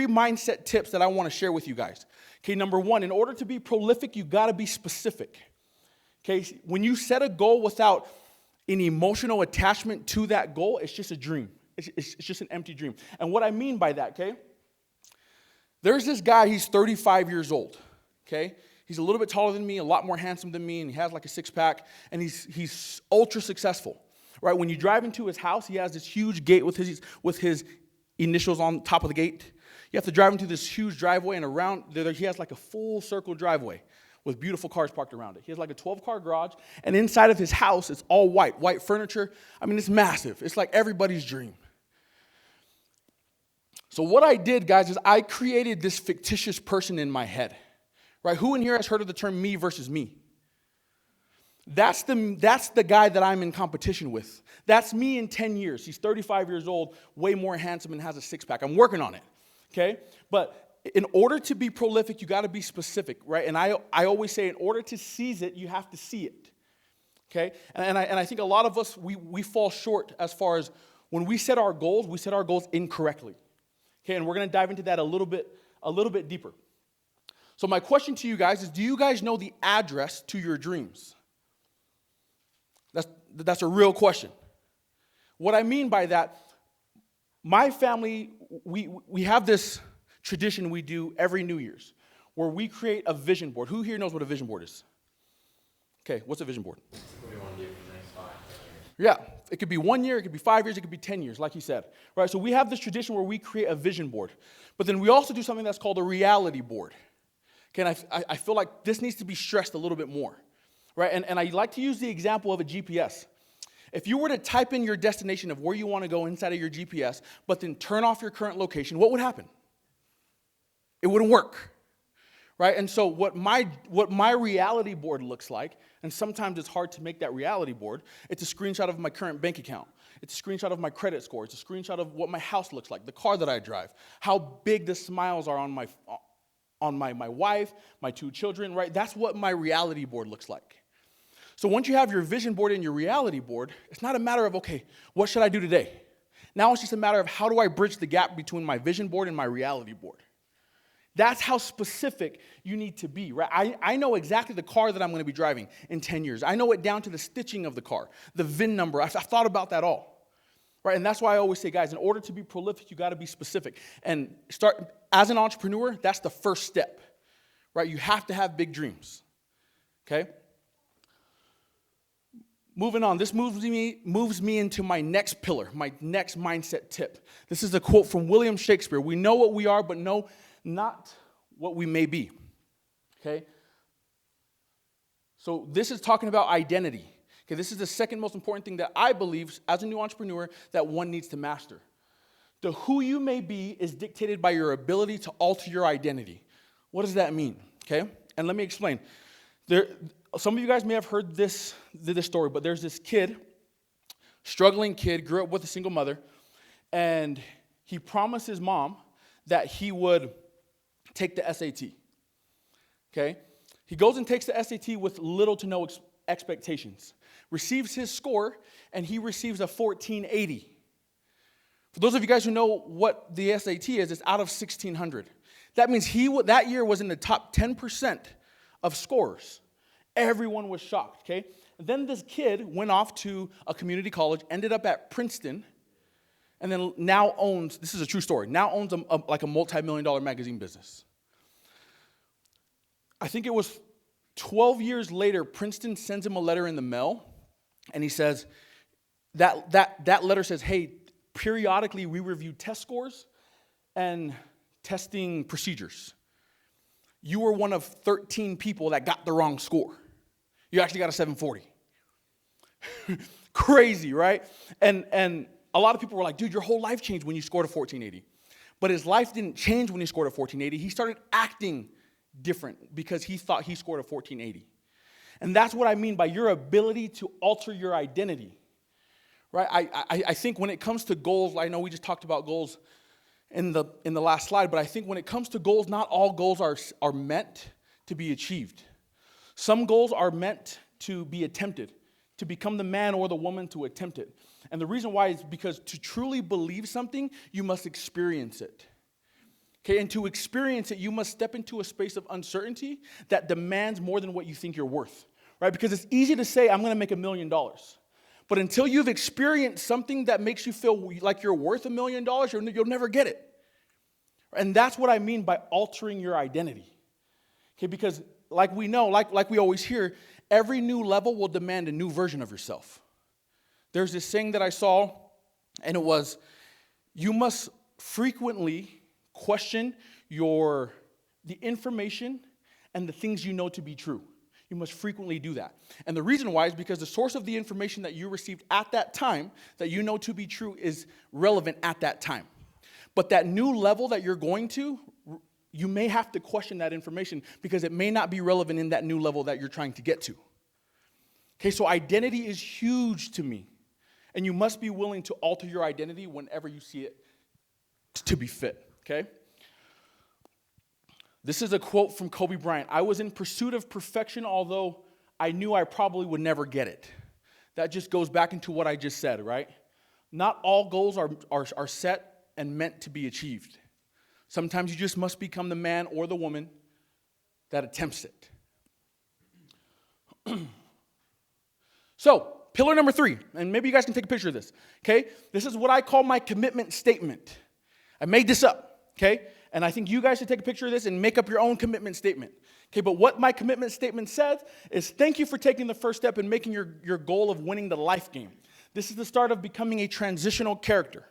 S4: mindset tips that I want to share with you guys. Okay, number 1, in order to be prolific, you got to be specific. Okay, when you set a goal without an emotional attachment to that goal, it's just a dream. It's just an empty dream. And what I mean by that, okay, there's this guy, he's 35 years old, okay? He's a little bit taller than me, a lot more handsome than me, and he has like a 6-pack, and he's ultra successful, right? When you drive into his house, he has this huge gate with his initials on top of the gate. You have to drive into this huge driveway, and around there, he has like a full circle driveway with beautiful cars parked around it. He has like a 12-car garage, and inside of his house, it's all white furniture. I mean, it's massive. It's like everybody's dream. So what I did, guys, is I created this fictitious person in my head, right? Who in here has heard of the term me versus me? That's the guy that I'm in competition with. That's me in 10 years. He's 35 years old, way more handsome, and has a 6-pack. I'm working on it, okay? But in order to be prolific, you got to be specific, right? And I always say in order to seize it, you have to see it, okay? And I think a lot of us, we fall short as far as when we set our goals incorrectly. Okay, and we're going to dive into that a little bit deeper. So my question to you guys is, do you guys know the address to your dreams? That's a real question. What I mean by that, my family, we have this tradition we do every New Year's where we create a vision board. Who here knows what a vision board is? Okay, what's a vision board?
S5: What do you want to do for the next 5 years?
S4: Yeah, it could be 1 year, it could be 5 years, it could be 10 years, like you said. Right, so we have this tradition where we create a vision board. But then we also do something that's called a reality board. Okay, and I feel like this needs to be stressed a little bit more. Right, and I like to use the example of a GPS. If you were to type in your destination of where you want to go inside of your GPS, but then turn off your current location, what would happen? It wouldn't work, right? And so what my reality board looks like, and sometimes it's hard to make that reality board, it's a screenshot of my current bank account. It's a screenshot of my credit score. It's a screenshot of what my house looks like, the car that I drive, how big the smiles are on my wife, my 2 children, right? That's what my reality board looks like. So once you have your vision board and your reality board, it's not a matter of, okay, what should I do today? Now it's just a matter of how do I bridge the gap between my vision board and my reality board? That's how specific you need to be, right? I know exactly the car that I'm going to be driving in 10 years. I know it down to the stitching of the car, the VIN number. I've thought about that all, right? And that's why I always say, guys, in order to be prolific, you got to be specific. And start, as an entrepreneur, that's the first step, right? You have to have big dreams, okay? Moving on, this moves me into my next pillar, my next mindset tip. This is a quote from William Shakespeare. We know what we are, but know not what we may be, okay? So this is talking about identity. Okay, this is the second most important thing that I believe, as a new entrepreneur, that one needs to master. The who you may be is dictated by your ability to alter your identity. What does that mean, okay? And let me explain. Some of you guys may have heard this story, but there's this kid, struggling kid, grew up with a single mother, and he promised his mom that he would take the SAT, okay? He goes and takes the SAT with little to no expectations, receives his score, and he receives a 1480. For those of you guys who know what the SAT is, it's out of 1,600. That means that year was in the top 10% of scorers. Everyone was shocked, okay? And then this kid went off to a community college, ended up at Princeton, and then now owns, this is a true story, now owns like a multi-million-dollar magazine business. I think it was 12 years later, Princeton sends him a letter in the mail, and he says, that letter says, hey, periodically we review test scores and testing procedures. You were one of 13 people that got the wrong score. You actually got a 740. Crazy, right? And a lot of people were like, dude, your whole life changed when you scored a 1480. But his life didn't change when he scored a 1480. He started acting different because he thought he scored a 1480. And that's what I mean by your ability to alter your identity, right? I think when it comes to goals, I know we just talked about goals in the last slide, but I think when it comes to goals, not all goals are meant to be achieved. Some goals are meant to be attempted, to become the man or the woman to attempt it. And the reason why is because to truly believe something, you must experience it. Okay, and to experience it, you must step into a space of uncertainty that demands more than what you think you're worth, right? Because it's easy to say, I'm going to make $1 million. But until you've experienced something that makes you feel like you're worth $1 million, you'll never get it. And that's what I mean by altering your identity. Okay, because like we know, like we always hear, every new level will demand a new version of yourself. There's this saying that I saw, and it was, you must frequently question the information and the things you know to be true. You must frequently do that. And the reason why is because the source of the information that you received at that time that you know to be true is relevant at that time. But that new level that you're going to, you may have to question that information because it may not be relevant in that new level that you're trying to get to. Okay, so identity is huge to me. And you must be willing to alter your identity whenever you see it to be fit, okay? This is a quote from Kobe Bryant. I was in pursuit of perfection, although I knew I probably would never get it. That just goes back into what I just said, right? Not all goals are set and meant to be achieved. Sometimes you just must become the man or the woman that attempts it. So, pillar number 3, and maybe you guys can take a picture of this, okay? This is what I call my commitment statement. I made this up, okay? And I think you guys should take a picture of this and make up your own commitment statement. Okay, but what my commitment statement says is thank you for taking the first step in making your goal of winning the life game. This is the start of becoming a transitional character.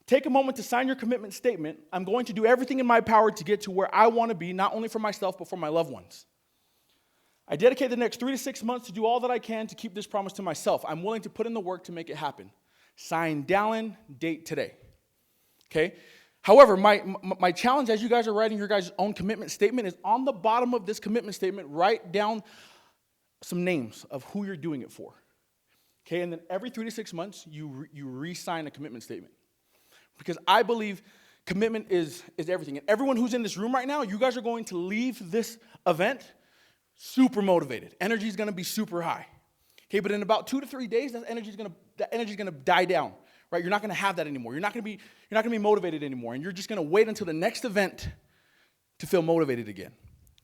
S4: Take a moment to sign your commitment statement. I'm going to do everything in my power to get to where I want to be, not only for myself, but for my loved ones. I dedicate the next 3 to 6 months to do all that I can to keep this promise to myself. I'm willing to put in the work to make it happen. Sign Dallin, date today. Okay? However, my challenge as you guys are writing your guys' own commitment statement is on the bottom of this commitment statement, write down some names of who you're doing it for. Okay? And then every 3 to 6 months, you re-sign a commitment statement. Because I believe commitment is everything. And everyone who's in this room right now, you guys are going to leave this event super motivated. Energy is going to be super high. Okay, but in about 2 to 3 days, that energy is going to die down. Right? You're not going to have that anymore. You're not going to be motivated anymore, and you're just going to wait until the next event to feel motivated again.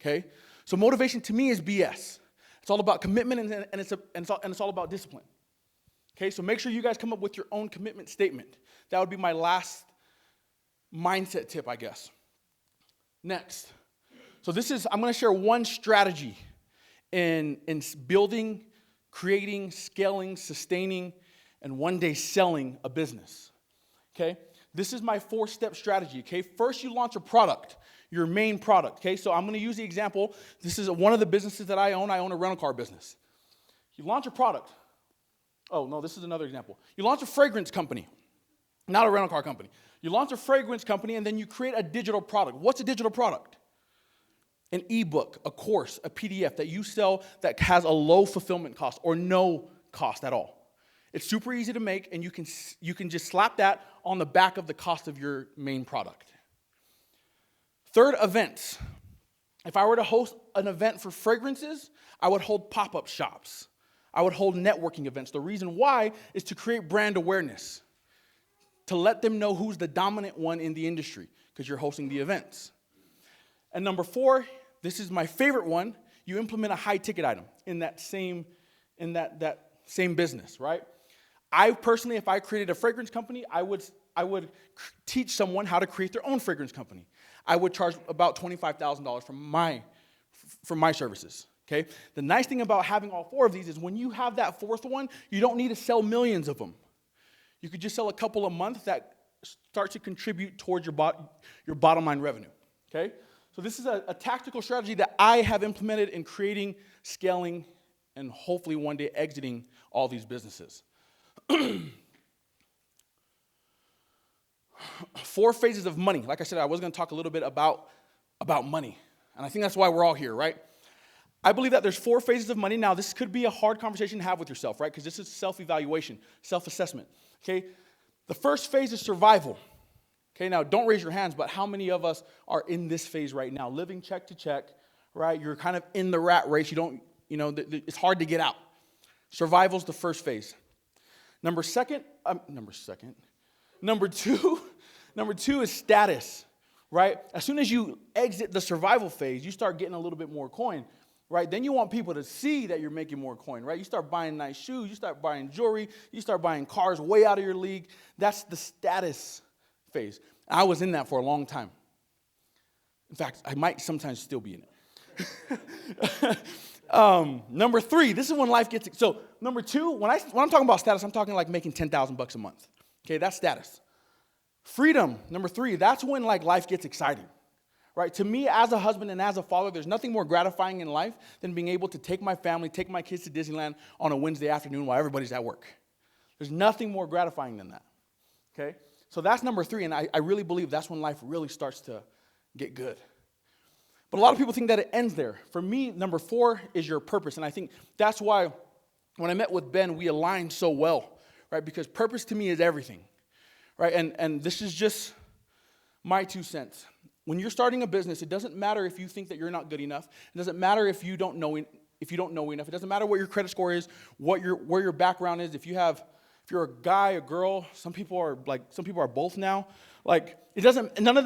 S4: Okay? So motivation to me is BS. It's all about commitment and it's all about discipline. Okay? So make sure you guys come up with your own commitment statement. That would be my last mindset tip, I guess. Next. So I'm going to share one strategy in building, creating, scaling, sustaining, and one day selling a business. Okay? This is my 4-step strategy. Okay? First, you launch a product, your main product. Okay? So I'm going to use the example. This is one of the businesses that I own. I own a rental car business. You launch a product. Oh, no, this is another example. You launch a fragrance company, not a rental car company. You launch a fragrance company, and then you create a digital product. What's a digital product? An ebook, a course, a PDF that you sell that has a low fulfillment cost or no cost at all. It's super easy to make, and you can just slap that on the back of the cost of your main product. Third, events. If I were to host an event for fragrances, I would hold pop-up shops. I would hold networking events. The reason why is to create brand awareness, to let them know who's the dominant one in the industry, because you're hosting the events. And number 4, this is my favorite one, you implement a high-ticket item in that same business, right? I personally, if I created a fragrance company, I would teach someone how to create their own fragrance company. I would charge about $25,000 for my services, okay? The nice thing about having all 4 of these is when you have that 4th one, you don't need to sell millions of them. You could just sell a couple a month that start to contribute towards your bottom line revenue, okay? So this is a tactical strategy that I have implemented in creating, scaling, and hopefully one day exiting all these businesses. 4 phases of money. Like I said, I was going to talk a little bit about money. And I think that's why we're all here, right? I believe that there's 4 phases of money. Now, this could be a hard conversation to have with yourself, right? Because this is self-evaluation, self-assessment, okay? The first phase is survival. Okay, now don't raise your hands, but how many of us are in this phase right now? Living check to check, right? You're kind of in the rat race. It's hard to get out. Survival's the first phase. Number two is status, right? As soon as you exit the survival phase, you start getting a little bit more coin, right? Then you want people to see that you're making more coin, right? You start buying nice shoes, you start buying jewelry, you start buying cars way out of your league. That's the status phase. I was in that for a long time. In fact, I might sometimes still be in it. Number 3, this is when life gets, so number 2, when I'm talking about status, I'm talking like making $10,000 a month. Okay, that's status. Freedom, number 3, that's when like life gets exciting. Right? To me, as a husband and as a father, there's nothing more gratifying in life than being able to take my family, take my kids to Disneyland on a Wednesday afternoon while everybody's at work. There's nothing more gratifying than that. Okay? So that's number 3, and I really believe that's when life really starts to get good. But a lot of people think that it ends there. For me, number 4 is your purpose, and I think that's why when I met with Ben, we aligned so well, right? Because purpose to me is everything, right? And this is just my 2 cents. When you're starting a business, it doesn't matter if you think that you're not good enough. It doesn't matter if you don't know enough. It doesn't matter what your credit score is, where your background is. If you're a guy, a girl, some people are both now. Like it doesn't. None of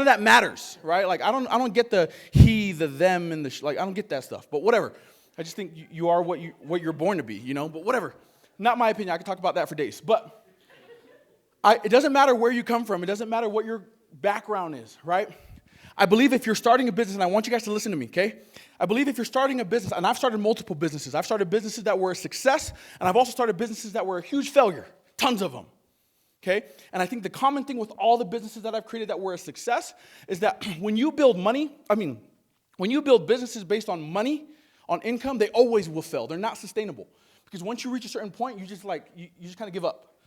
S4: that matters, right? Like I don't get the he, the them, and the I don't get that stuff. But whatever. I just think you are what you're born to be, But whatever. Not my opinion. I could talk about that for days. But it doesn't matter where you come from. It doesn't matter what your background is, right? I believe if you're starting a business, and I want you guys to listen to me, okay? I believe if you're starting a business, and I've started multiple businesses. I've started businesses that were a success, and I've also started businesses that were a huge failure, tons of them, okay? And I think the common thing with all the businesses that I've created that were a success is that when you build businesses based on money, on income, they always will fail. They're not sustainable. Because once you reach a certain point, you just kind of give up.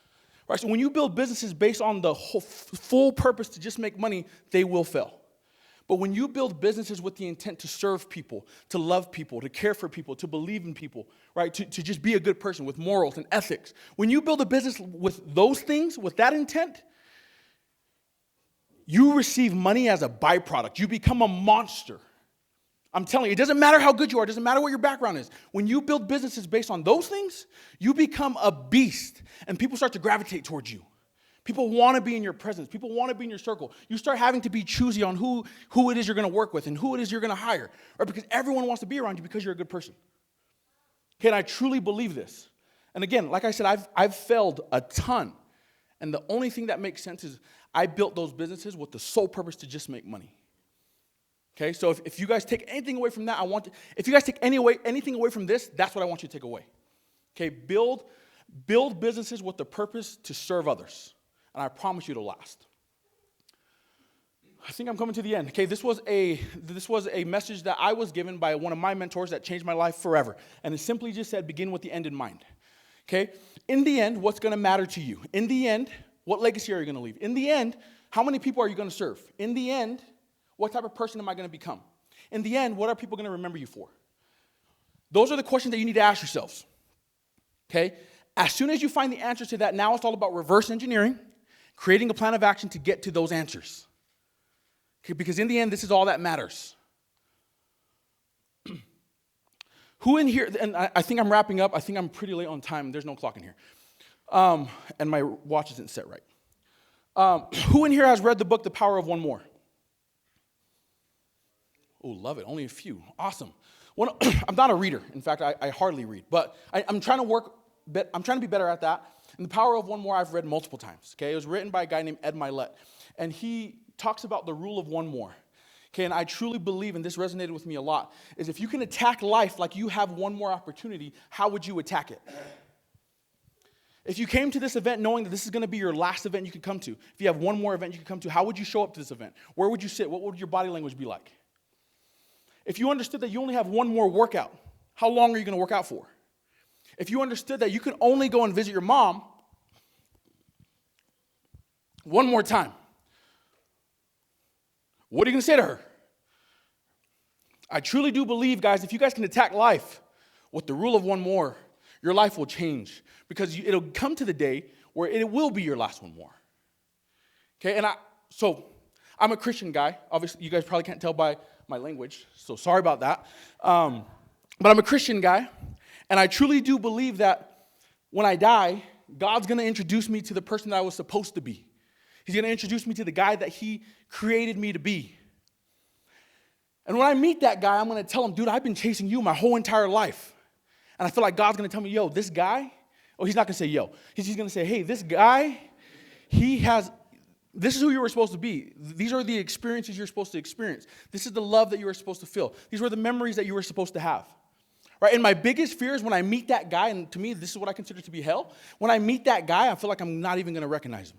S4: Right? So when you build businesses based on the whole full purpose to just make money, they will fail. But when you build businesses with the intent to serve people, to love people, to care for people, to believe in people, right? To just be a good person with morals and ethics. When you build a business with those things, with that intent, you receive money as a byproduct. You become a monster. I'm telling you, it doesn't matter how good you are. It doesn't matter what your background is. When you build businesses based on those things, you become a beast, and people start to gravitate towards you. People want to be in your presence. People want to be in your circle. You start having to be choosy on who it is you're going to work with and who it is you're going to hire, right? Because everyone wants to be around you because you're a good person. Okay, and I truly believe this. And again, like I said, I've failed a ton, and the only thing that makes sense is I built those businesses with the sole purpose to just make money. Okay, so if you guys take anything away from that, if you guys take anything away from this, that's what I want you to take away. Okay, build businesses with the purpose to serve others, and I promise you it'll last. I think I'm coming to the end. Okay, this was a message that I was given by one of my mentors that changed my life forever, and it simply just said, begin with the end in mind. Okay, in the end, what's going to matter to you? In the end, what legacy are you going to leave? In the end, how many people are you going to serve? In the end, what type of person am I going to become? In the end, what are people going to remember you for? Those are the questions that you need to ask yourselves. Okay? As soon as you find the answers to that, now it's all about reverse engineering, creating a plan of action to get to those answers. Okay? Because in the end, this is all that matters. Who in here, and I think I'm wrapping up. I think I'm pretty late on time. There's no clock in here. And my watch isn't set right. Who in here has read the book, The Power of One More? Oh, love it. Only a few. Awesome. I'm not a reader. In fact, I hardly read. But I'm trying to be better at that. And The Power of One More I've read multiple times. Okay, it was written by a guy named Ed Milet. And he talks about the rule of one more. Okay, and I truly believe, and this resonated with me a lot, is if you can attack life like you have one more opportunity, how would you attack it? If you came to this event knowing that this is going to be your last event you could come to, if you have one more event you could come to, how would you show up to this event? Where would you sit? What would your body language be like? If you understood that you only have one more workout, how long are you going to work out for? If you understood that you can only go and visit your mom one more time, what are you going to say to her? I truly do believe, guys, if you guys can attack life with the rule of one more, your life will change because it'll come to the day where it will be your last one more. Okay, and I'm a Christian guy. Obviously, you guys probably can't tell by my language, so sorry about that. But I'm a Christian guy, and I truly do believe that when I die, God's going to introduce me to the person that I was supposed to be. He's going to introduce me to the guy that he created me to be. And when I meet that guy, I'm going to tell him, dude, I've been chasing you my whole entire life. And I feel like God's going to tell me, yo, this guy, he's not going to say yo. He's going to say, hey, this guy, this is who you were supposed to be. These are the experiences you're supposed to experience. This is the love that you were supposed to feel. These were the memories that you were supposed to have. Right? And my biggest fear is when I meet that guy, and to me, this is what I consider to be hell. When I meet that guy, I feel like I'm not even going to recognize him.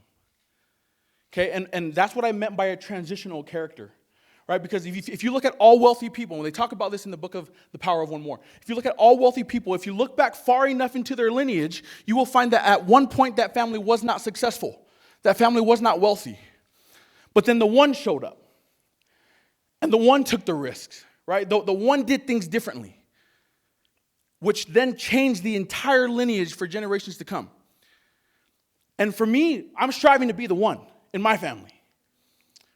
S4: Okay? And that's what I meant by a transitional character. Right? Because if you look at all wealthy people, when they talk about this in the book of The Power of One More, if you look at all wealthy people, if you look back far enough into their lineage, you will find that at one point that family was not successful. That family was not wealthy. But then the one showed up. And the one took the risks. Right? The one did things differently. Which then changed the entire lineage for generations to come. And for me, I'm striving to be the one in my family.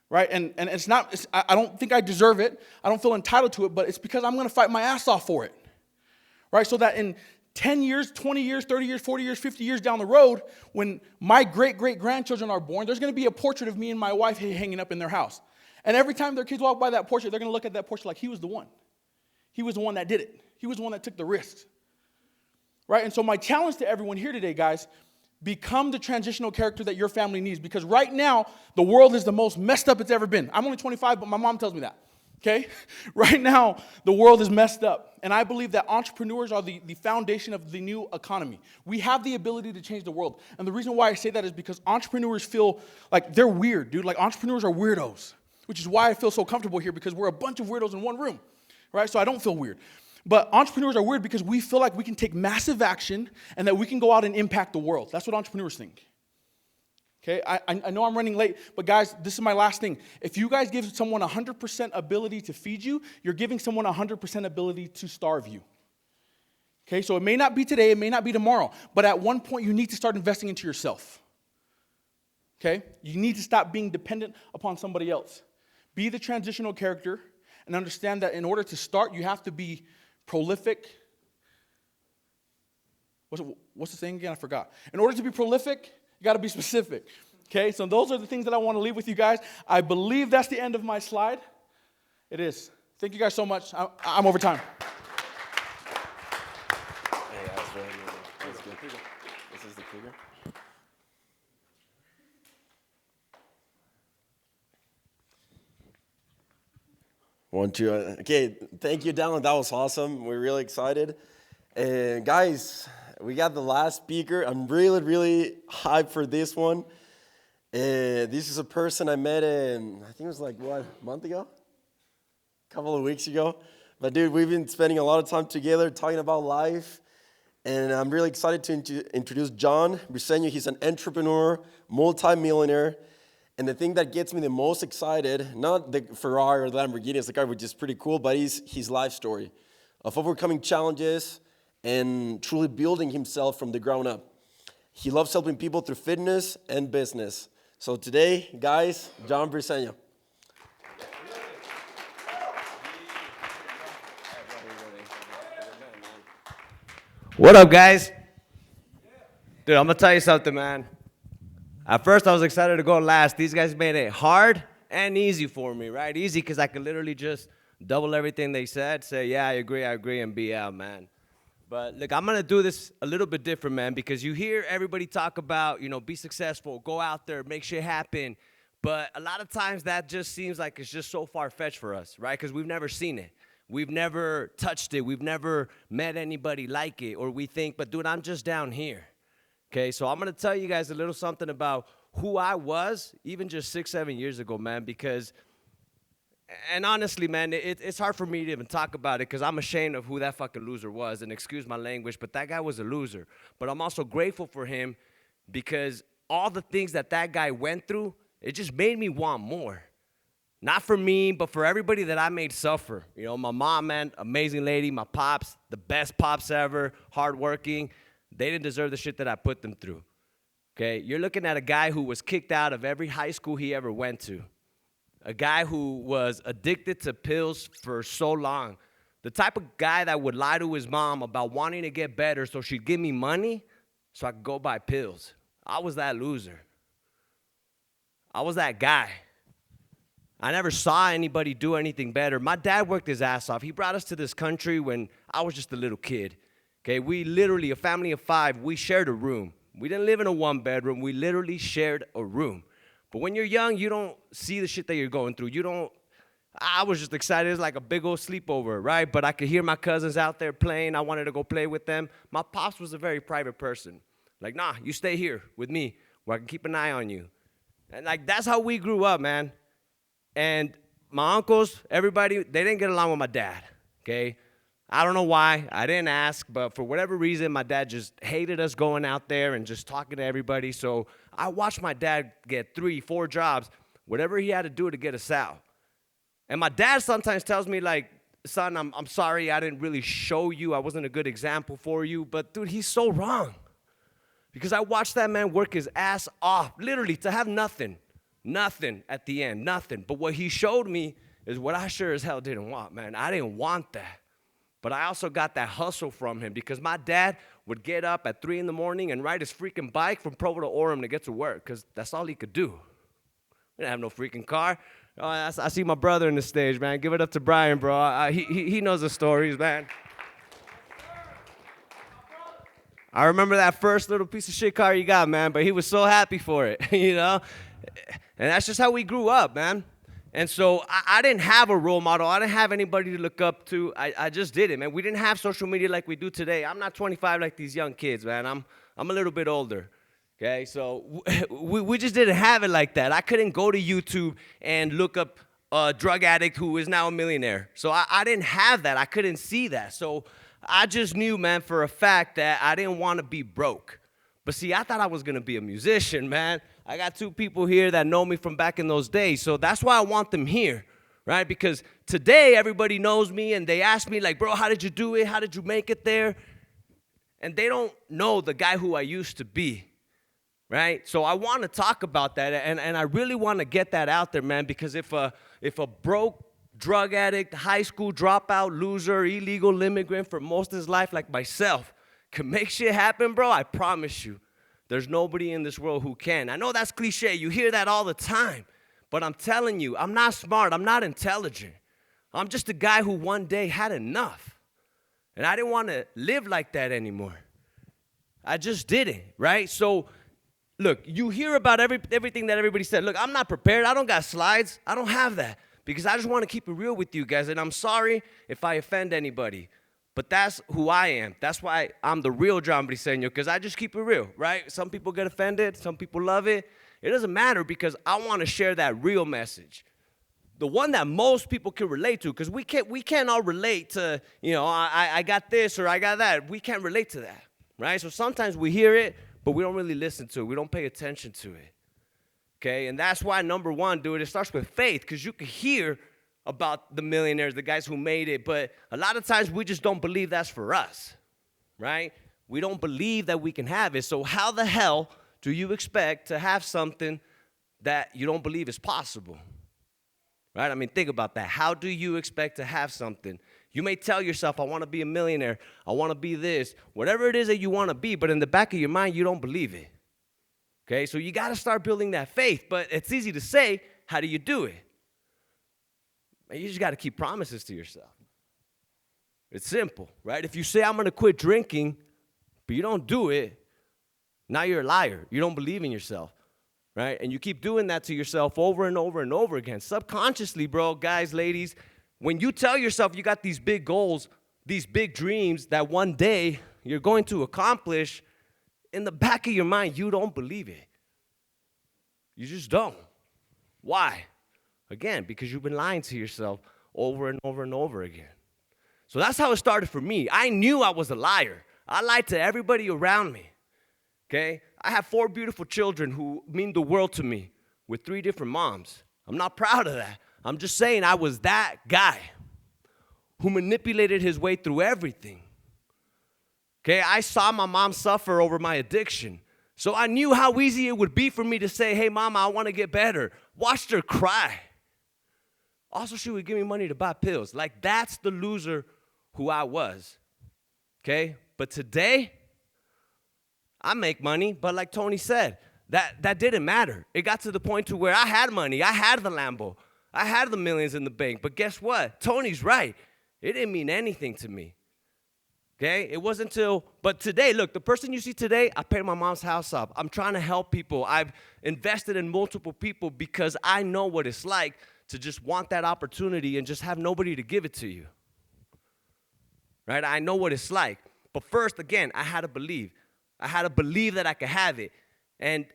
S4: Right? And I don't think I deserve it. I don't feel entitled to it, but it's because I'm going to fight my ass off for it. Right? So that in 10 years, 20 years, 30 years, 40 years, 50 years down the road, when my great-great-grandchildren are born, there's going to be a portrait of me and my wife hanging up in their house. And every time their kids walk by that portrait, they're going to look at that portrait like he was the one. He was the one that did it. He was the one that took the risks. Right? And so my challenge to everyone here today, guys, become the transitional character that your family needs. Because right now, the world is the most messed up it's ever been. I'm only 25, but my mom tells me that. Okay? Right now, the world is messed up. And I believe that entrepreneurs are the foundation of the new economy. We have the ability to change the world. And the reason why I say that is because entrepreneurs feel like they're weird, dude. Like entrepreneurs are weirdos. Which is why I feel so comfortable here, because we're a bunch of weirdos in one room. Right? So I don't feel weird. But entrepreneurs are weird because we feel like we can take massive action and that we can go out and impact the world. That's what entrepreneurs think. Okay, I know I'm running late, but guys, this is my last thing. If you guys give someone 100% ability to feed you, you're giving someone 100% ability to starve you. Okay, so it may not be today, it may not be tomorrow, but at one point you need to start investing into yourself. Okay, you need to stop being dependent upon somebody else. Be the transitional character and understand that in order to start, you have to be prolific. What's the saying again? I forgot. In order to be prolific, you got to be specific. Okay, so those are the things that I want to leave with you guys. I believe that's the end of my slide. It is. Thank you guys so much. I'm over time.
S1: Hey, that's really good. That's good. This is the figure. One, two. Okay, thank you, Dallin. That was awesome. We're really excited. And guys, we got the last speaker. I'm really, really hyped for this one. This is a person I met in, I think it was like, what, a month ago? A couple of weeks ago. But dude, we've been spending a lot of time together talking about life. And I'm really excited to introduce John Briseno. He's an entrepreneur, multi-millionaire. And the thing that gets me the most excited, not the Ferrari or the Lamborghini as the car, which is pretty cool, but his life story of overcoming challenges and truly building himself from the ground up. He loves helping people through fitness and business. So today, guys, John Briseno.
S6: What up, guys? Dude, I'm gonna tell you something, man. At first, I was excited to go last. These guys made it hard and easy for me, right? Easy because I could literally just double everything they said, say, yeah, I agree, and be out, man. But look, I'm gonna do this a little bit different, man, because you hear everybody talk about, be successful, go out there, make shit happen. But a lot of times that just seems like it's just so far-fetched for us, right? Because we've never seen it. We've never touched it. We've never met anybody like it. Or we think, but dude, I'm just down here. Okay, so I'm going to tell you guys a little something about who I was even just 6-7 years ago, man, because, and honestly, man, it's hard for me to even talk about it because I'm ashamed of who that fucking loser was, and excuse my language, but that guy was a loser. But I'm also grateful for him because all the things that guy went through, it just made me want more. Not for me, but for everybody that I made suffer. My mom, man, amazing lady, my pops, the best pops ever, hardworking. They didn't deserve the shit that I put them through, okay? You're looking at a guy who was kicked out of every high school he ever went to. A guy who was addicted to pills for so long. The type of guy that would lie to his mom about wanting to get better so she'd give me money so I could go buy pills. I was that loser. I was that guy. I never saw anybody do anything better. My dad worked his ass off. He brought us to this country when I was just a little kid. Okay, we literally, a family of 5, we shared a room. We didn't live in a 1-bedroom. We literally shared a room. But when you're young, you don't see the shit that you're going through. I was just excited. It was like a big old sleepover, right? But I could hear my cousins out there playing. I wanted to go play with them. My pops was a very private person. Like, nah, you stay here with me where I can keep an eye on you. And like, that's how we grew up, man. And my uncles, everybody, they didn't get along with my dad, okay? I don't know why. I didn't ask, but for whatever reason, my dad just hated us going out there and just talking to everybody. So I watched my dad get 3-4 jobs, whatever he had to do to get us out. And my dad sometimes tells me, like, son, I'm sorry I didn't really show you. I wasn't a good example for you. But, dude, he's so wrong. Because I watched that man work his ass off, literally, to have nothing. Nothing at the end, nothing. But what he showed me is what I sure as hell didn't want, man. I didn't want that. But I also got that hustle from him because my dad would get up at 3 in the morning and ride his freaking bike from Provo to Orem to get to work because that's all he could do. We didn't have no freaking car. Oh, I see my brother in the stage, man. Give it up to Brian, bro. He knows the stories, man. I remember that first little piece of shit car you got, man, but he was so happy for it, And that's just how we grew up, man. And so I didn't have a role model. I didn't have anybody to look up to. I just did it, man. We didn't have social media like we do today. I'm not 25 like these young kids, man. I'm a little bit older, okay? So we just didn't have it like that. I couldn't go to YouTube and look up a drug addict who is now a millionaire. So I didn't have that. I couldn't see that. So I just knew, man, for a fact that I didn't want to be broke. But see, I thought I was going to be a musician, man. I got 2 people here that know me from back in those days. So that's why I want them here, right? Because today everybody knows me and they ask me like, bro, how did you do it? How did you make it there? And they don't know the guy who I used to be, right? So I want to talk about that, and I really want to get that out there, man, because if a broke drug addict, high school dropout, loser, illegal immigrant for most of his life like myself can make shit happen, bro, I promise you, there's nobody in this world who can. I know that's cliche. You hear that all the time. But I'm telling you, I'm not smart. I'm not intelligent. I'm just a guy who one day had enough. And I didn't want to live like that anymore. I just didn't, right? So, look, you hear about everything that everybody said. Look, I'm not prepared. I don't got slides. I don't have that because I just want to keep it real with you guys. And I'm sorry if I offend anybody. But that's who I am. That's why I'm the real John Briseno, because I just keep it real, right? Some people get offended. Some people love it. It doesn't matter because I want to share that real message. The one that most people can relate to, because we can't all relate to, I got this or I got that. We can't relate to that, right? So sometimes we hear it, but we don't really listen to it. We don't pay attention to it, okay? And that's why, number one, dude, it starts with faith, because you can hear about the millionaires, the guys who made it, but a lot of times we just don't believe that's for us, right? We don't believe that we can have it. So how the hell do you expect to have something that you don't believe is possible? Right? I mean, think about that. How do you expect to have something? You may tell yourself, I want to be a millionaire. I want to be this. Whatever it is that you want to be, but in the back of your mind, you don't believe it. Okay? So you got to start building that faith, but it's easy to say. How do you do it? You just got to keep promises to yourself. It's simple, right? If you say, I'm going to quit drinking, but you don't do it, now you're a liar. You don't believe in yourself, right? And you keep doing that to yourself over and over and over again. Subconsciously, bro, guys, ladies, when you tell yourself you got these big goals, these big dreams that one day you're going to accomplish, in the back of your mind, you don't believe it. You just don't. Why? Again, because you've been lying to yourself over and over and over again. So that's how it started for me. I knew I was a liar. I lied to everybody around me, okay? I have 4 beautiful children who mean the world to me with 3 different moms. I'm not proud of that. I'm just saying I was that guy who manipulated his way through everything, okay? I saw my mom suffer over my addiction. So I knew how easy it would be for me to say, hey, mama, I want to get better. Watched her cry. Also, she would give me money to buy pills. Like, that's the loser who I was, okay? But today, I make money, but like Tony said, that didn't matter. It got to the point to where I had money. I had the Lambo. I had the millions in the bank. But guess what? Tony's right. It didn't mean anything to me, okay? It wasn't until, but today, look, the person you see today, I paid my mom's house up. I'm trying to help people. I've invested in multiple people because I know what it's like to just want that opportunity and just have nobody to give it to you, right? I know what it's like. But first, again, I had to believe. I had to believe that I could have it. And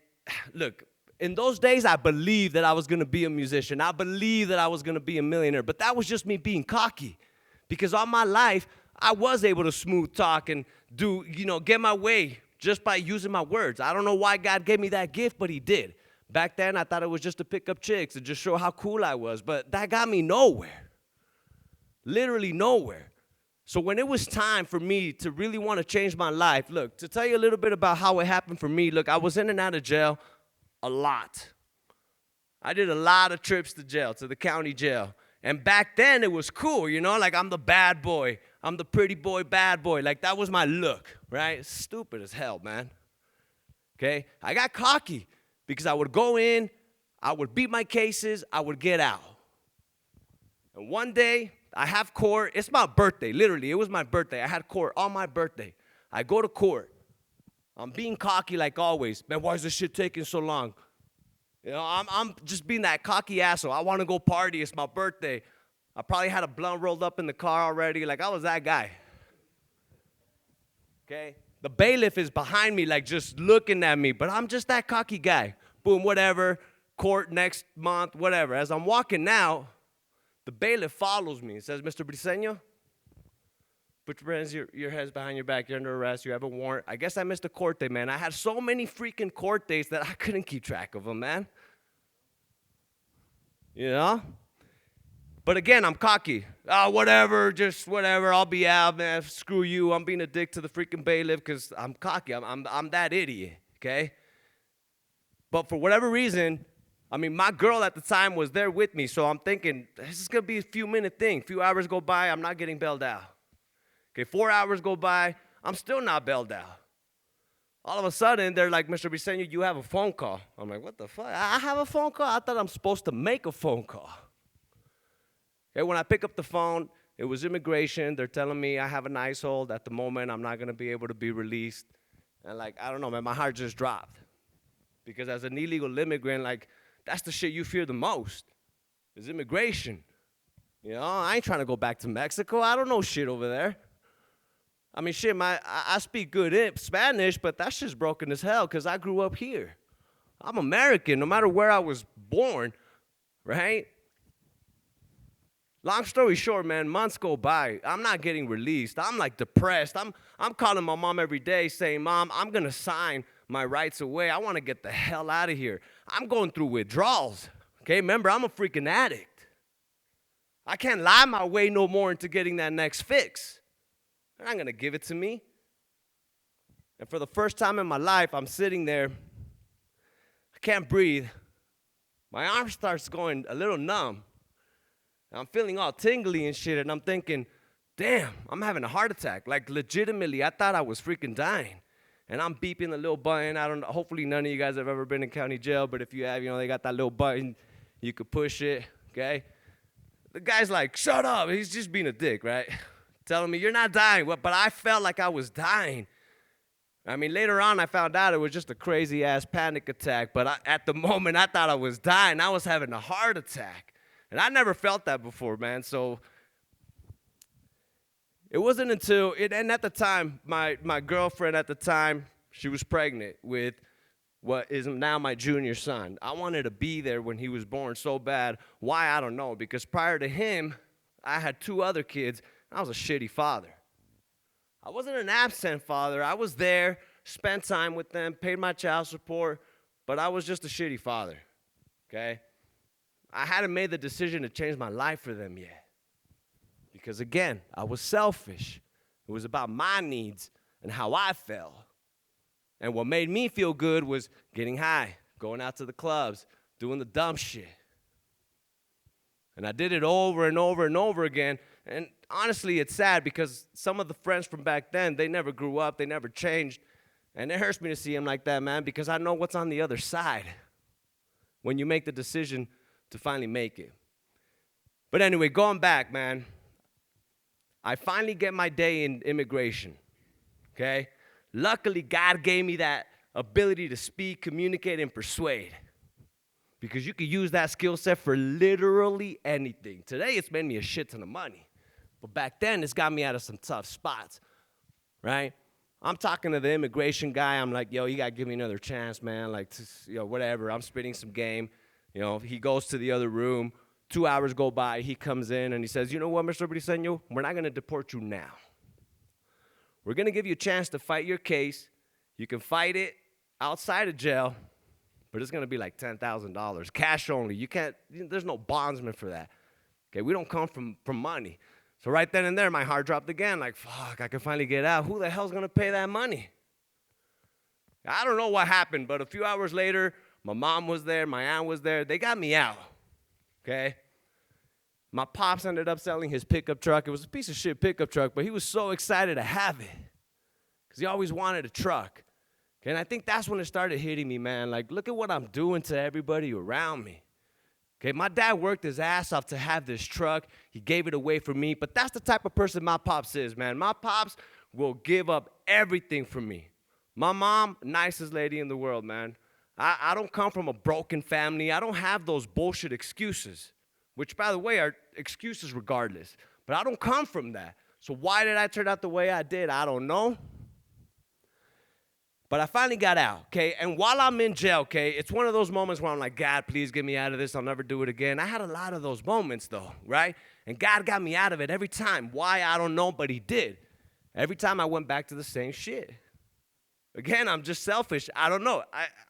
S6: look, in those days, I believed that I was going to be a musician. I believed that I was going to be a millionaire. But that was just me being cocky. Because all my life, I was able to smooth talk and do, get my way just by using my words. I don't know why God gave me that gift, but he did. Back then, I thought it was just to pick up chicks and just show how cool I was. But that got me nowhere. Literally nowhere. So when it was time for me to really want to change my life, look, to tell you a little bit about how it happened for me, look, I was in and out of jail a lot. I did a lot of trips to jail, to the county jail. And back then, it was cool, like I'm the bad boy. I'm the pretty boy, bad boy. Like that was my look, right? Stupid as hell, man. Okay? I got cocky because I would go in, I would beat my cases, I would get out. And one day, I have court. It's my birthday, literally. It was my birthday. I had court on my birthday. I go to court. I'm being cocky like always. Man, why is this shit taking so long? I'm just being that cocky asshole. I want to go party. It's my birthday. I probably had a blunt rolled up in the car already. Like, I was that guy. Okay? The bailiff is behind me, like, just looking at me. But I'm just that cocky guy. Boom, whatever. Court next month, whatever. As I'm walking out, The bailiff follows me and says, Mr. Briseno, put your hands behind your back. You're under arrest. You have a warrant. I guess I missed a court date, man. I had so many freaking court dates that I couldn't keep track of them, man. You know? But again, I'm cocky. Whatever, just whatever. I'll be out, man. Screw you. I'm being a dick to the freaking bailiff because I'm cocky. I'm that idiot, okay? But for whatever reason, I mean, my girl at the time was there with me, so I'm thinking, this is going to be a few-minute thing. A few hours go by, I'm not getting bailed out. Okay, 4 hours go by, I'm still not bailed out. All of a sudden, they're like, Mr. Briseno, you have a phone call. I'm like, what the fuck? I have a phone call? I thought I'm supposed to make a phone call. Okay, when I pick up the phone, it was immigration. They're telling me I have an ICE hold. At the moment, I'm not going to be able to be released. And, like, I don't know, man, my heart just dropped. Because as an illegal immigrant, like, that's the shit you fear the most, is immigration. You know, I ain't trying to go back to Mexico. I don't know shit over there. I mean, shit, I speak good Spanish, but that shit's broken as hell because I grew up here. I'm American, no matter where I was born, right? Long story short, man, months go by. I'm not getting released. I'm, like, depressed. I'm calling my mom every day saying, Mom, I'm going to sign my rights away. I want to get the hell out of here. I'm going through withdrawals, okay? Remember, I'm a freaking addict. I can't lie my way no more into getting that next fix. They're not going to give it to me. And for the first time in my life, I'm sitting there. I can't breathe. My arm starts going a little numb. I'm feeling all tingly and shit, and I'm thinking, damn, I'm having a heart attack. Like, legitimately, I thought I was freaking dying. And I'm beeping the little button. I don't know, hopefully none of you guys have ever been in county jail, but if you have, you know, they got that little button. You could push it, okay? The guy's like, shut up. He's just being a dick, right? Telling me, you're not dying. But I felt like I was dying. I mean, later on, I found out it was just a crazy-ass panic attack. But at the moment, I thought I was dying. I was having a heart attack. And I never felt that before, man. So it wasn't until, and at the time, my girlfriend at the time, she was pregnant with what is now my junior son. I wanted to be there when he was born so bad. Why, I don't know. Because prior to him, I had 2 other kids. And I was a shitty father. I wasn't an absent father. I was there, spent time with them, paid my child support, but I was just a shitty father, okay? I hadn't made the decision to change my life for them yet. Because, again, I was selfish. It was about my needs and how I felt. And what made me feel good was getting high, going out to the clubs, doing the dumb shit. And I did it over and over and over again. And honestly, it's sad because some of the friends from back then, they never grew up, they never changed. And it hurts me to see them like that, man, because I know what's on the other side when you make the decision to finally make it. But anyway, going back, man, I finally get my day in immigration, okay? Luckily, God gave me that ability to speak, communicate, and persuade, because you could use that skill set for literally anything. Today, it's made me a shit ton of money, but back then, it's got me out of some tough spots, right? I'm talking to the immigration guy. I'm like, yo, you got to give me another chance, man. Like, you know, whatever. I'm spitting some game. You know, he goes to the other room. 2 hours go by. He comes in and he says, you know what, Mr. Briseno, we're not going to deport you now. We're going to give you a chance to fight your case. You can fight it outside of jail, but it's going to be like $10,000, cash only. You can't, there's no bondsman for that. Okay, we don't come from money. So right then and there, my heart dropped again. Like, fuck, I can finally get out. Who the hell's going to pay that money? I don't know what happened, but a few hours later, my mom was there, my aunt was there. They got me out, okay? My pops ended up selling his pickup truck. It was a piece of shit pickup truck, but he was so excited to have it because he always wanted a truck. Okay, and I think that's when it started hitting me, man. Like, look at what I'm doing to everybody around me. Okay, my dad worked his ass off to have this truck. He gave it away for me, but that's the type of person my pops is, man. My pops will give up everything for me. My mom, nicest lady in the world, man. I don't come from a broken family. I don't have those bullshit excuses, which, by the way, are excuses regardless. But I don't come from that. So why did I turn out the way I did? I don't know. But I finally got out, okay? And while I'm in jail, okay, it's one of those moments where I'm like, God, please get me out of this. I'll never do it again. I had a lot of those moments, though, right? And God got me out of it every time. Why, I don't know, but he did. Every time I went back to the same shit. Again, I'm just selfish. I don't know.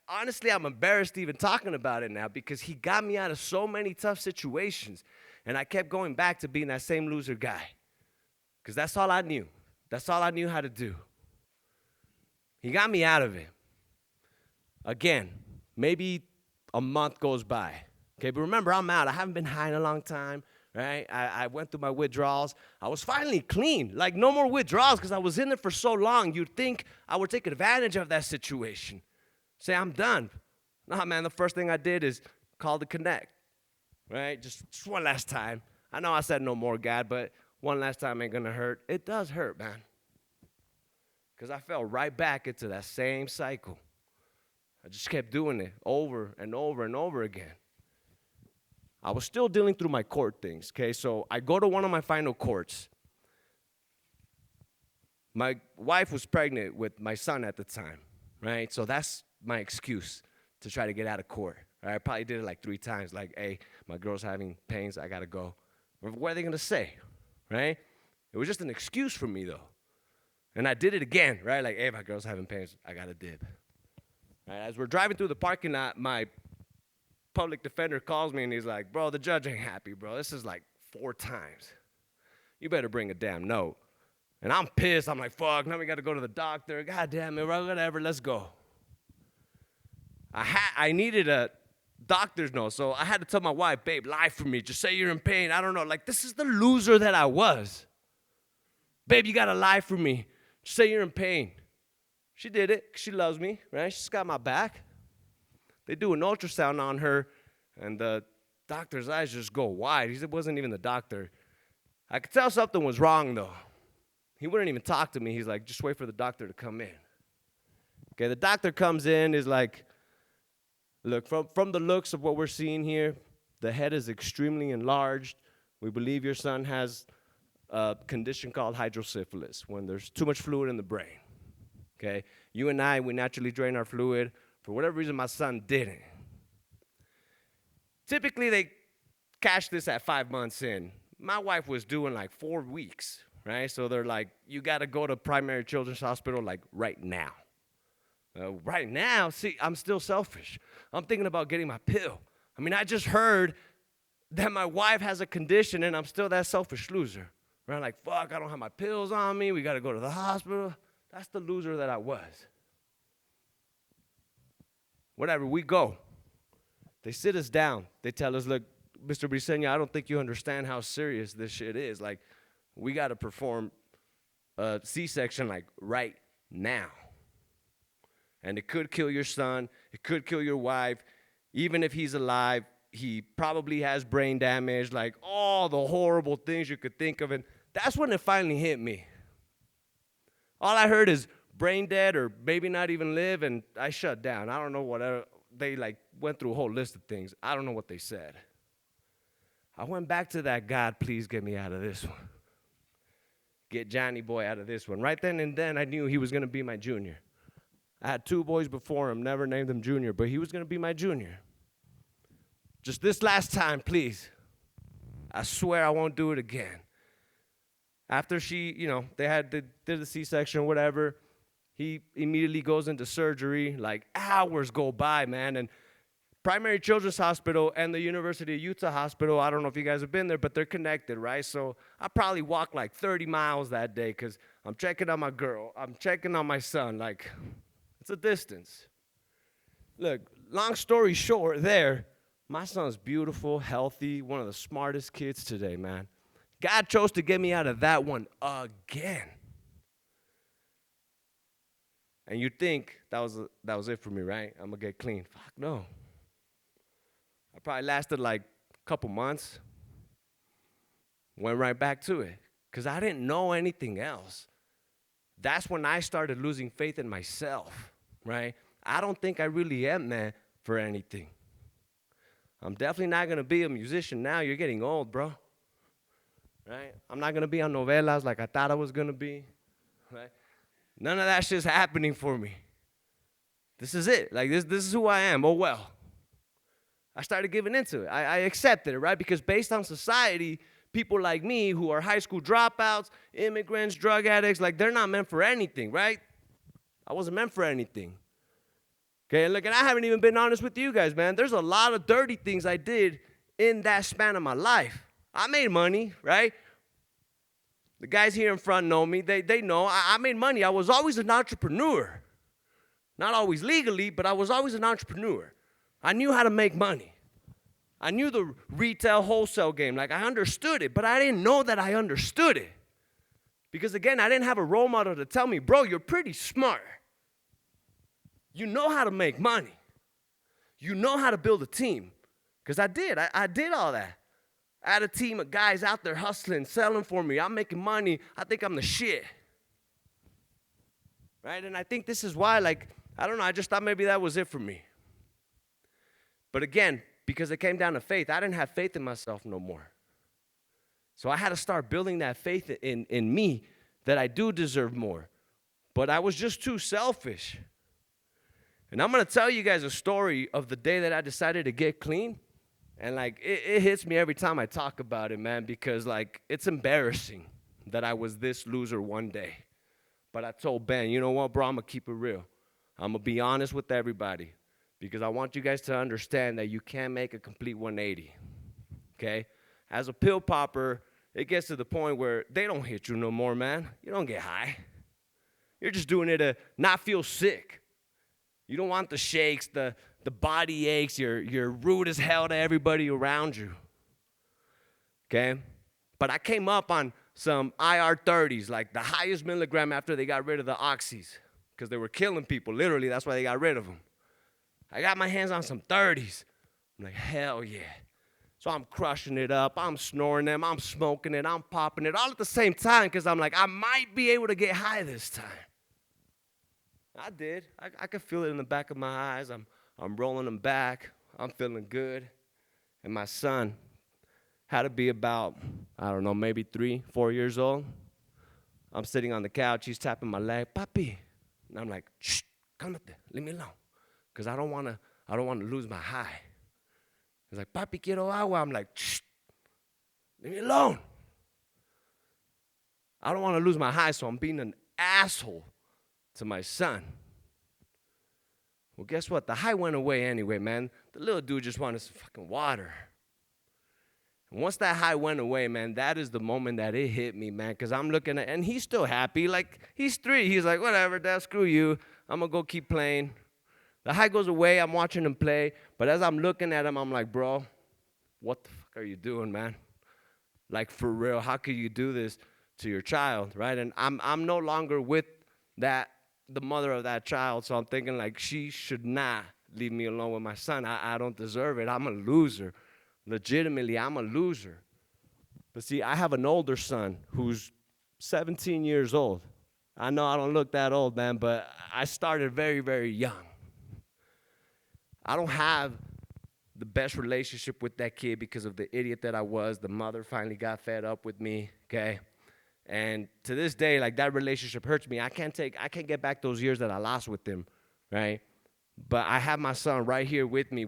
S6: Honestly, I'm embarrassed even talking about it now because he got me out of so many tough situations. And I kept going back to being that same loser guy because that's all I knew. That's all I knew how to do. He got me out of it. Again, maybe a month goes by. Okay, but remember, I'm out. I haven't been high in a long time. Right? I went through my withdrawals. I was finally clean. Like, no more withdrawals because I was in it for so long. You'd think I would take advantage of that situation. Say, I'm done. Nah, man, the first thing I did is call the Connect. Right? Just one last time. I know I said no more, God, but one last time ain't going to hurt. It does hurt, man. Because I fell right back into that same cycle. I just kept doing it over and over and over again. I was still dealing through my court things, okay? So I go to one of my final courts. My wife was pregnant with my son at the time, right? So that's my excuse to try to get out of court. Right? I probably did it like 3 times, like, hey, my girl's having pains, I gotta go. What are they gonna say, right? It was just an excuse for me, though. And I did it again, right? Like, hey, my girl's having pains, I gotta dip. Right? As we're driving through the parking lot, my public defender calls me and he's like, bro, the judge ain't happy, bro. This is like 4 times. You better bring a damn note. And I'm pissed. I'm like, fuck, now we got to go to the doctor. God damn it, bro, whatever, let's go. I needed a doctor's note, so I had to tell my wife, babe, lie for me. Just say you're in pain. I don't know. Like, this is the loser that I was. Babe, you got to lie for me. Just say you're in pain. She did it. She loves me, right? She's got my back. They do an ultrasound on her, and the doctor's eyes just go wide. He wasn't even the doctor. I could tell something was wrong, though. He wouldn't even talk to me. He's like, just wait for the doctor to come in. Okay, the doctor comes in, is like, look, from the looks of what we're seeing here, the head is extremely enlarged. We believe your son has a condition called hydrocephalus, when there's too much fluid in the brain. Okay, you and I, we naturally drain our fluid. For whatever reason, my son didn't. Typically, they catch this at 5 months in. My wife was doing like 4 weeks, right? So they're like, you got to go to primary children's hospital like right now. Right now? See, I'm still selfish. I'm thinking about getting my pill. I mean, I just heard that my wife has a condition and I'm still that selfish loser. Right? Like, fuck, I don't have my pills on me. We got to go to the hospital. That's the loser that I was. Whatever, we go. They sit us down. They tell us, look, Mr. Briseno, I don't think you understand how serious this shit is. Like, we got to perform a C-section, like, right now. And it could kill your son. It could kill your wife. Even if he's alive, he probably has brain damage, like, all the horrible things you could think of. And that's when it finally hit me. All I heard is, brain dead or maybe not even live, and I shut down. I don't know whatever. They like went through a whole list of things. I don't know what they said. I went back to that, God, please get me out of this one. Get Johnny boy out of this one. Right then and then I knew he was going to be my junior. I had 2 boys before him, never named him junior, but he was going to be my junior. Just this last time, please. I swear I won't do it again. After she, they did the C-section or whatever, he immediately goes into surgery. Like, hours go by, man. And Primary Children's Hospital and the University of Utah Hospital, I don't know if you guys have been there, but they're connected, right? So I probably walked like 30 miles that day because I'm checking on my girl. I'm checking on my son. Like, it's a distance. Look, long story short there, my son's beautiful, healthy, one of the smartest kids today, man. God chose to get me out of that one again. And you think that was it for me, right? I'm going to get clean. Fuck, no. I probably lasted like a couple months. Went right back to it because I didn't know anything else. That's when I started losing faith in myself, right? I don't think I really am meant for anything. I'm definitely not going to be a musician now. You're getting old, bro. Right? I'm not going to be on novelas like I thought I was going to be. Right? None of that shit's happening for me. This is it. Like, this is who I am. Oh, well. I started giving into it. I accepted it, right? Because based on society, people like me who are high school dropouts, immigrants, drug addicts, like, they're not meant for anything, right? I wasn't meant for anything. Okay, and look, and I haven't even been honest with you guys, man. There's a lot of dirty things I did in that span of my life. I made money, right? The guys here in front know me. They know I made money. I was always an entrepreneur. Not always legally, but I was always an entrepreneur. I knew how to make money. I knew the retail wholesale game. Like, I understood it, but I didn't know that I understood it. Because, again, I didn't have a role model to tell me, bro, you're pretty smart. You know how to make money. You know how to build a team. Because I did. I did all that. I had a team of guys out there hustling, selling for me. I'm making money. I think I'm the shit. Right? And I think this is why, like, I don't know, I just thought maybe that was it for me. But again, because it came down to faith, I didn't have faith in myself no more. So I had to start building that faith in me that I do deserve more. But I was just too selfish. And I'm going to tell you guys a story of the day that I decided to get clean. And, like, it hits me every time I talk about it, man, because, like, it's embarrassing that I was this loser one day. But I told Ben, you know what, bro, I'm going to keep it real. I'm going to be honest with everybody because I want you guys to understand that you can't make a complete 180, okay? As a pill popper, it gets to the point where they don't hit you no more, man. You don't get high. You're just doing it to not feel sick. You don't want the shakes, the body aches. You're rude as hell to everybody around you. Okay? But I came up on some IR30s, like the highest milligram after they got rid of the oxys, because they were killing people. Literally, that's why they got rid of them. I got my hands on some 30s. I'm like, hell yeah. So I'm crushing it up. I'm snoring them. I'm smoking it. I'm popping it all at the same time because I'm like, I might be able to get high this time. I did. I could feel it in the back of my eyes. I'm rolling them back. I'm feeling good. And my son had to be about, I don't know, maybe 3, 4 years old. I'm sitting on the couch. He's tapping my leg. Papi. And I'm like, shh, cálmate, leave me alone. Because I don't want to lose my high. He's like, papi, quiero agua. I'm like, shh, leave me alone. I don't want to lose my high, so I'm being an asshole to my son. Well, guess what? The high went away anyway, man. The little dude just wanted some fucking water. And once that high went away, man, that is the moment that it hit me, man, because I'm looking at, and he's still happy. Like, he's 3. He's like, whatever, Dad, screw you. I'm going to go keep playing. The high goes away. I'm watching him play. But as I'm looking at him, I'm like, bro, what the fuck are you doing, man? Like, for real, how could you do this to your child, right? And I'm no longer with the mother of that child, so I'm thinking, like, she should not leave me alone with my son. I don't deserve it. I'm a loser. Legitimately, I'm a loser. But see, I have an older son who's 17 years old. I know I don't look that old, man, but I started very, very young. I don't have the best relationship with that kid because of the idiot that I was. The mother finally got fed up with me, okay? And to this day, like, that relationship hurts me. I can't get back those years that I lost with him, right? But I have my son right here with me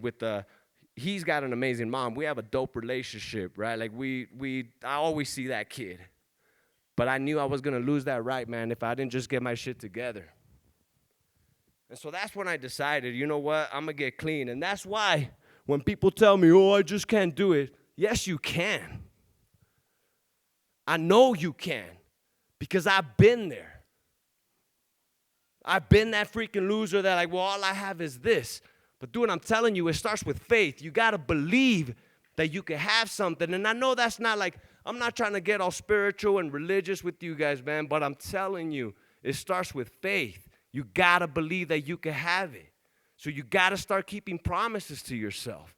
S6: he's got an amazing mom. We have a dope relationship, right? Like, I always see that kid. But I knew I was going to lose that right, man, if I didn't just get my shit together. And so that's when I decided, you know what, I'm going to get clean. And that's why when people tell me, oh, I just can't do it, yes, you can. I know you can because I've been there. I've been that freaking loser that, like, well, all I have is this. But dude, I'm telling you, it starts with faith. You got to believe that you can have something. And I know that's not like, I'm not trying to get all spiritual and religious with you guys, man, but I'm telling you, it starts with faith. You got to believe that you can have it. So you got to start keeping promises to yourself.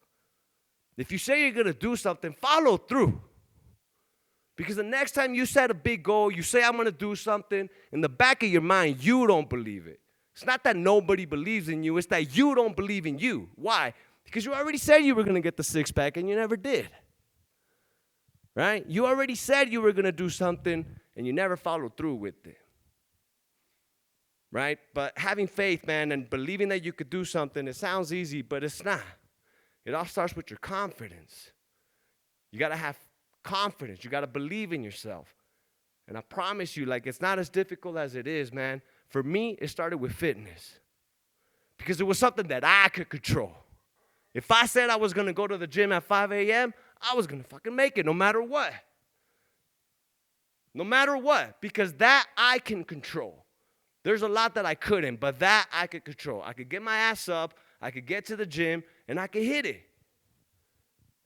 S6: If you say you're going to do something, follow through. Because the next time you set a big goal, you say, I'm going to do something, in the back of your mind, you don't believe it. It's not that nobody believes in you. It's that you don't believe in you. Why? Because you already said you were going to get the six-pack, and you never did. Right? You already said you were going to do something, and you never followed through with it. right? But having faith, man, and believing that you could do something, it sounds easy, but it's not. It all starts with your confidence. You got to have confidence. You got to believe in yourself. And I promise you, like, it's not as difficult as it is, man. For me, it started with fitness. Because it was something that I could control. If I said I was going to go to the gym at 5 a.m., I was going to fucking make it no matter what. No matter what. Because that I can control. There's a lot that I couldn't, but that I could control. I could get my ass up, I could get to the gym, and I could hit it.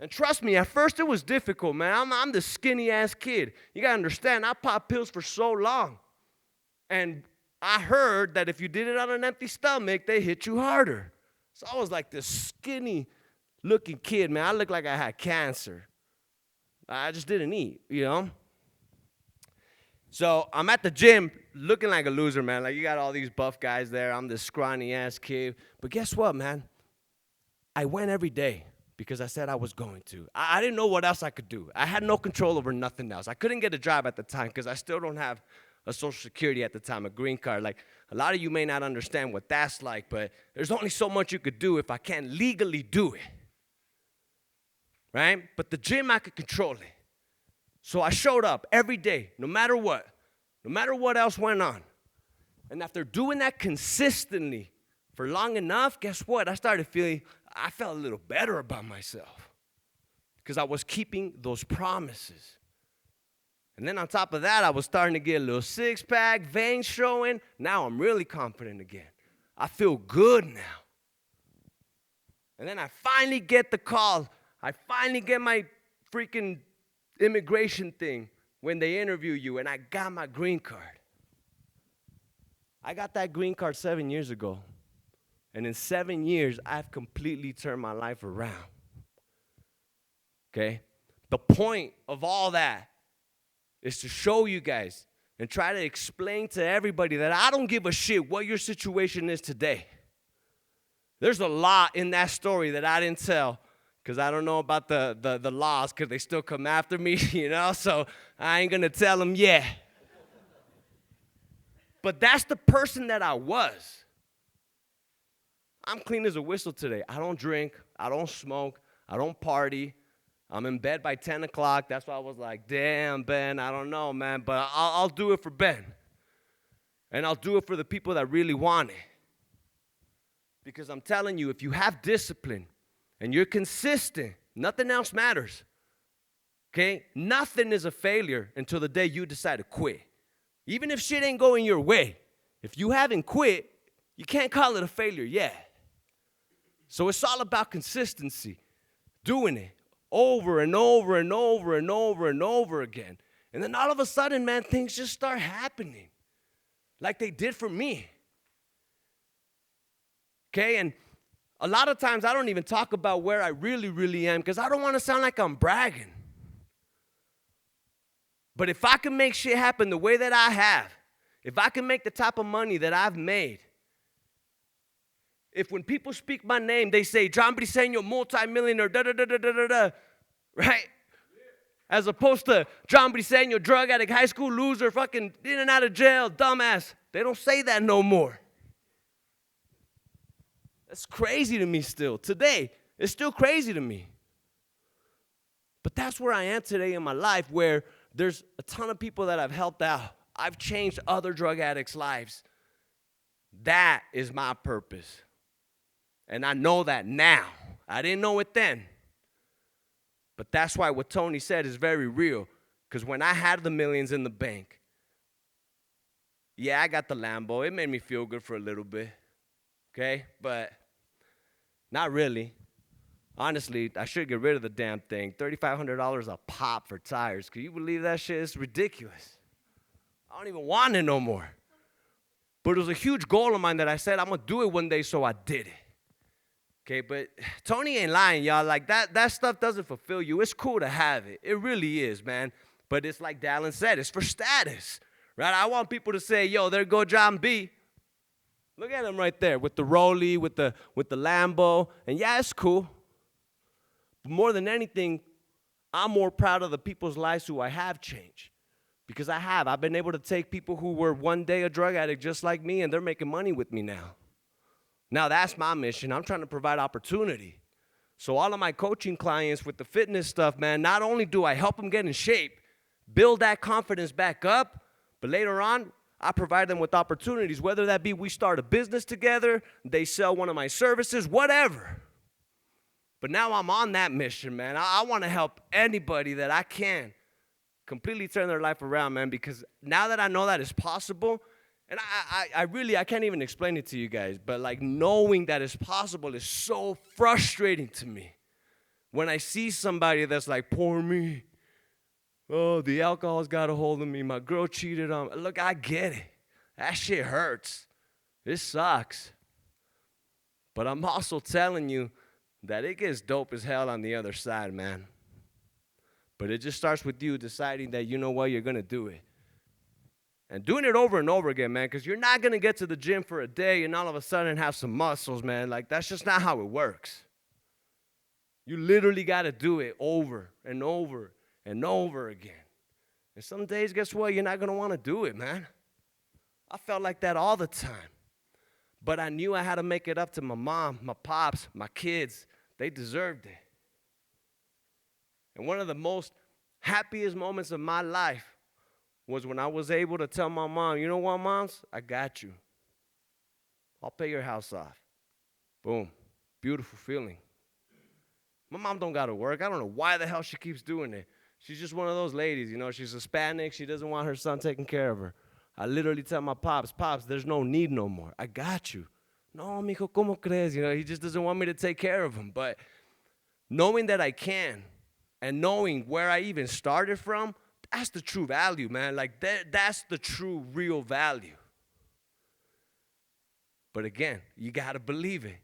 S6: And trust me, at first it was difficult, man. I'm the skinny-ass kid. You got to understand, I popped pills for so long. And I heard that if you did it on an empty stomach, they hit you harder. So I was like this skinny-looking kid, man. I looked like I had cancer. I just didn't eat, you know. So I'm at the gym looking like a loser, man. Like, you got all these buff guys there. I'm this scrawny-ass kid. But guess what, man? I went every day. Because I said I was going to. I didn't know what else I could do. I had no control over nothing else. I couldn't get a job at the time because I still don't have a Social Security at the time, a green card. Like, a lot of you may not understand what that's like, but there's only so much you could do if I can't legally do it. Right? But the gym, I could control it. So I showed up every day, no matter what else went on. And after doing that consistently for long enough, guess what? I felt a little better about myself because I was keeping those promises. And then on top of that, I was starting to get a little six-pack, veins showing. Now I'm really confident again. I feel good now. And then I finally get the call. I finally get my freaking immigration thing when they interview you, and I got my green card. I got that green card 7 years ago. And in 7 years, I've completely turned my life around. Okay? The point of all that is to show you guys and try to explain to everybody that I don't give a shit what your situation is today. There's a lot in that story that I didn't tell because I don't know about the laws because they still come after me, you know? So I ain't going to tell them yet. But that's the person that I was. I'm clean as a whistle today. I don't drink. I don't smoke. I don't party. I'm in bed by 10 o'clock. That's why I was like, damn, Ben, I don't know, man. But I'll do it for Ben. And I'll do it for the people that really want it. Because I'm telling you, if you have discipline and you're consistent, nothing else matters. Okay? Nothing is a failure until the day you decide to quit. Even if shit ain't going your way, if you haven't quit, you can't call it a failure yet. So it's all about consistency, doing it over and over and over and over and over again. And then all of a sudden, man, things just start happening like they did for me. Okay, and a lot of times I don't even talk about where I really am because I don't want to sound like I'm bragging. But if I can make shit happen the way that I have, if I can make the type of money that I've made, if when people speak my name, they say, John Briseno, multi-millionaire, da-da-da-da-da-da, right? As opposed to John Briseno, drug addict, high school loser, fucking in and out of jail, dumbass. They don't say that no more. That's crazy to me still. Today, it's still crazy to me. But that's where I am today in my life, where there's a ton of people that I've helped out. I've changed other drug addicts' lives. That is my purpose. And I know that now. I didn't know it then. But that's why what Tony said is very real. Because when I had the millions in the bank, yeah, I got the Lambo. It made me feel good for a little bit. Okay? But not really. Honestly, I should get rid of the damn thing. $3,500 a pop for tires. Can you believe that shit? It's ridiculous. I don't even want it no more. But it was a huge goal of mine that I said I'm going to do it one day, so I did it. Okay, but Tony ain't lying, y'all. Like, that stuff doesn't fulfill you. It's cool to have it. It really is, man. But it's like Dallin said, it's for status, right? I want people to say, yo, there go John B. Look at him right there with the Rollie, with the Lambo. And yeah, it's cool. But more than anything, I'm more proud of the people's lives who I have changed. Because I've been able to take people who were one day a drug addict just like me, and they're making money with me now. Now that's my mission. I'm trying to provide opportunity. So all of my coaching clients with the fitness stuff, man, not only do I help them get in shape, build that confidence back up, but later on, I provide them with opportunities, whether that be we start a business together, they sell one of my services, whatever. But now I'm on that mission, man. I want to help anybody that I can completely turn their life around, man, because now that I know that it's possible, and I can't even explain it to you guys, but like knowing that it's possible is so frustrating to me. When I see somebody that's like, poor me, oh, the alcohol's got a hold of me, my girl cheated on me. Look, I get it. That shit hurts. It sucks. But I'm also telling you that it gets dope as hell on the other side, man. But it just starts with you deciding that, you know what, you're going to do it. And doing it over and over again, man, because you're not going to get to the gym for a day and all of a sudden have some muscles, man. Like, that's just not how it works. You literally got to do it over and over and over again. And some days, guess what? You're not going to want to do it, man. I felt like that all the time. But I knew I had to make it up to my mom, my pops, my kids. They deserved it. And one of the most happiest moments of my life was when I was able to tell my mom, you know what, Moms? I got you. I'll pay your house off. Boom. Beautiful feeling. My mom don't got to work. I don't know why the hell she keeps doing it. She's just one of those ladies, you know. She's Hispanic. She doesn't want her son taking care of her. I literally tell my Pops, there's no need no more. I got you. No, mijo, ¿cómo crees? You know, he just doesn't want me to take care of him. But knowing that I can and knowing where I even started from, that's the true value, man. Like, that's the true, real value. But again, you got to believe it,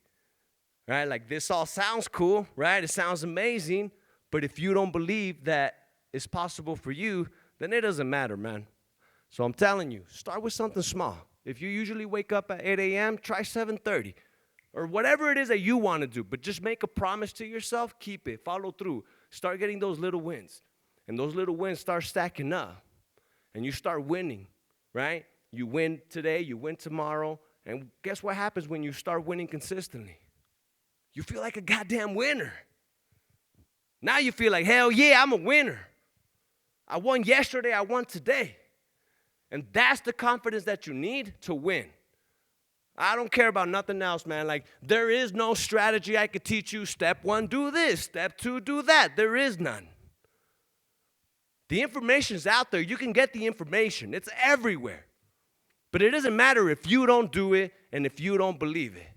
S6: right? Like, this all sounds cool, right? It sounds amazing. But if you don't believe that it's possible for you, then it doesn't matter, man. So I'm telling you, start with something small. If you usually wake up at 8 a.m., try 7:30. Or whatever it is that you want to do. But just make a promise to yourself, keep it, follow through. Start getting those little wins. And those little wins start stacking up. And you start winning, right? You win today, you win tomorrow. And guess what happens when you start winning consistently? You feel like a goddamn winner. Now you feel like, hell yeah, I'm a winner. I won yesterday, I won today. And that's the confidence that you need to win. I don't care about nothing else, man. Like, there is no strategy I could teach you. Step 1, do this. Step 2, do that. There is none. The information's out there. You can get the information. It's everywhere. But it doesn't matter if you don't do it and if you don't believe it.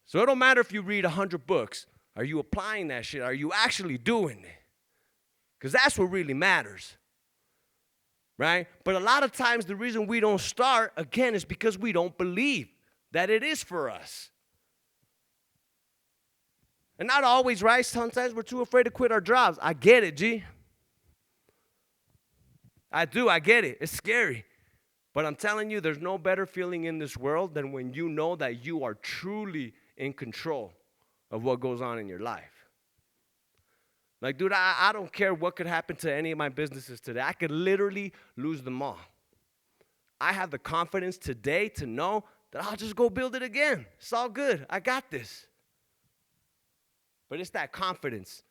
S6: So it don't matter if you read 100 books. Are you applying that shit? Are you actually doing it? Because that's what really matters. Right? But a lot of times the reason we don't start, again, is because we don't believe that it is for us. And not always, right? Sometimes we're too afraid to quit our jobs. I get it, G. I do, I get it. It's scary. But I'm telling you, there's no better feeling in this world than when you know that you are truly in control of what goes on in your life. Like, dude, I don't care what could happen to any of my businesses today. I could literally lose them all. I have the confidence today to know that I'll just go build it again. It's all good. I got this. But it's that confidence,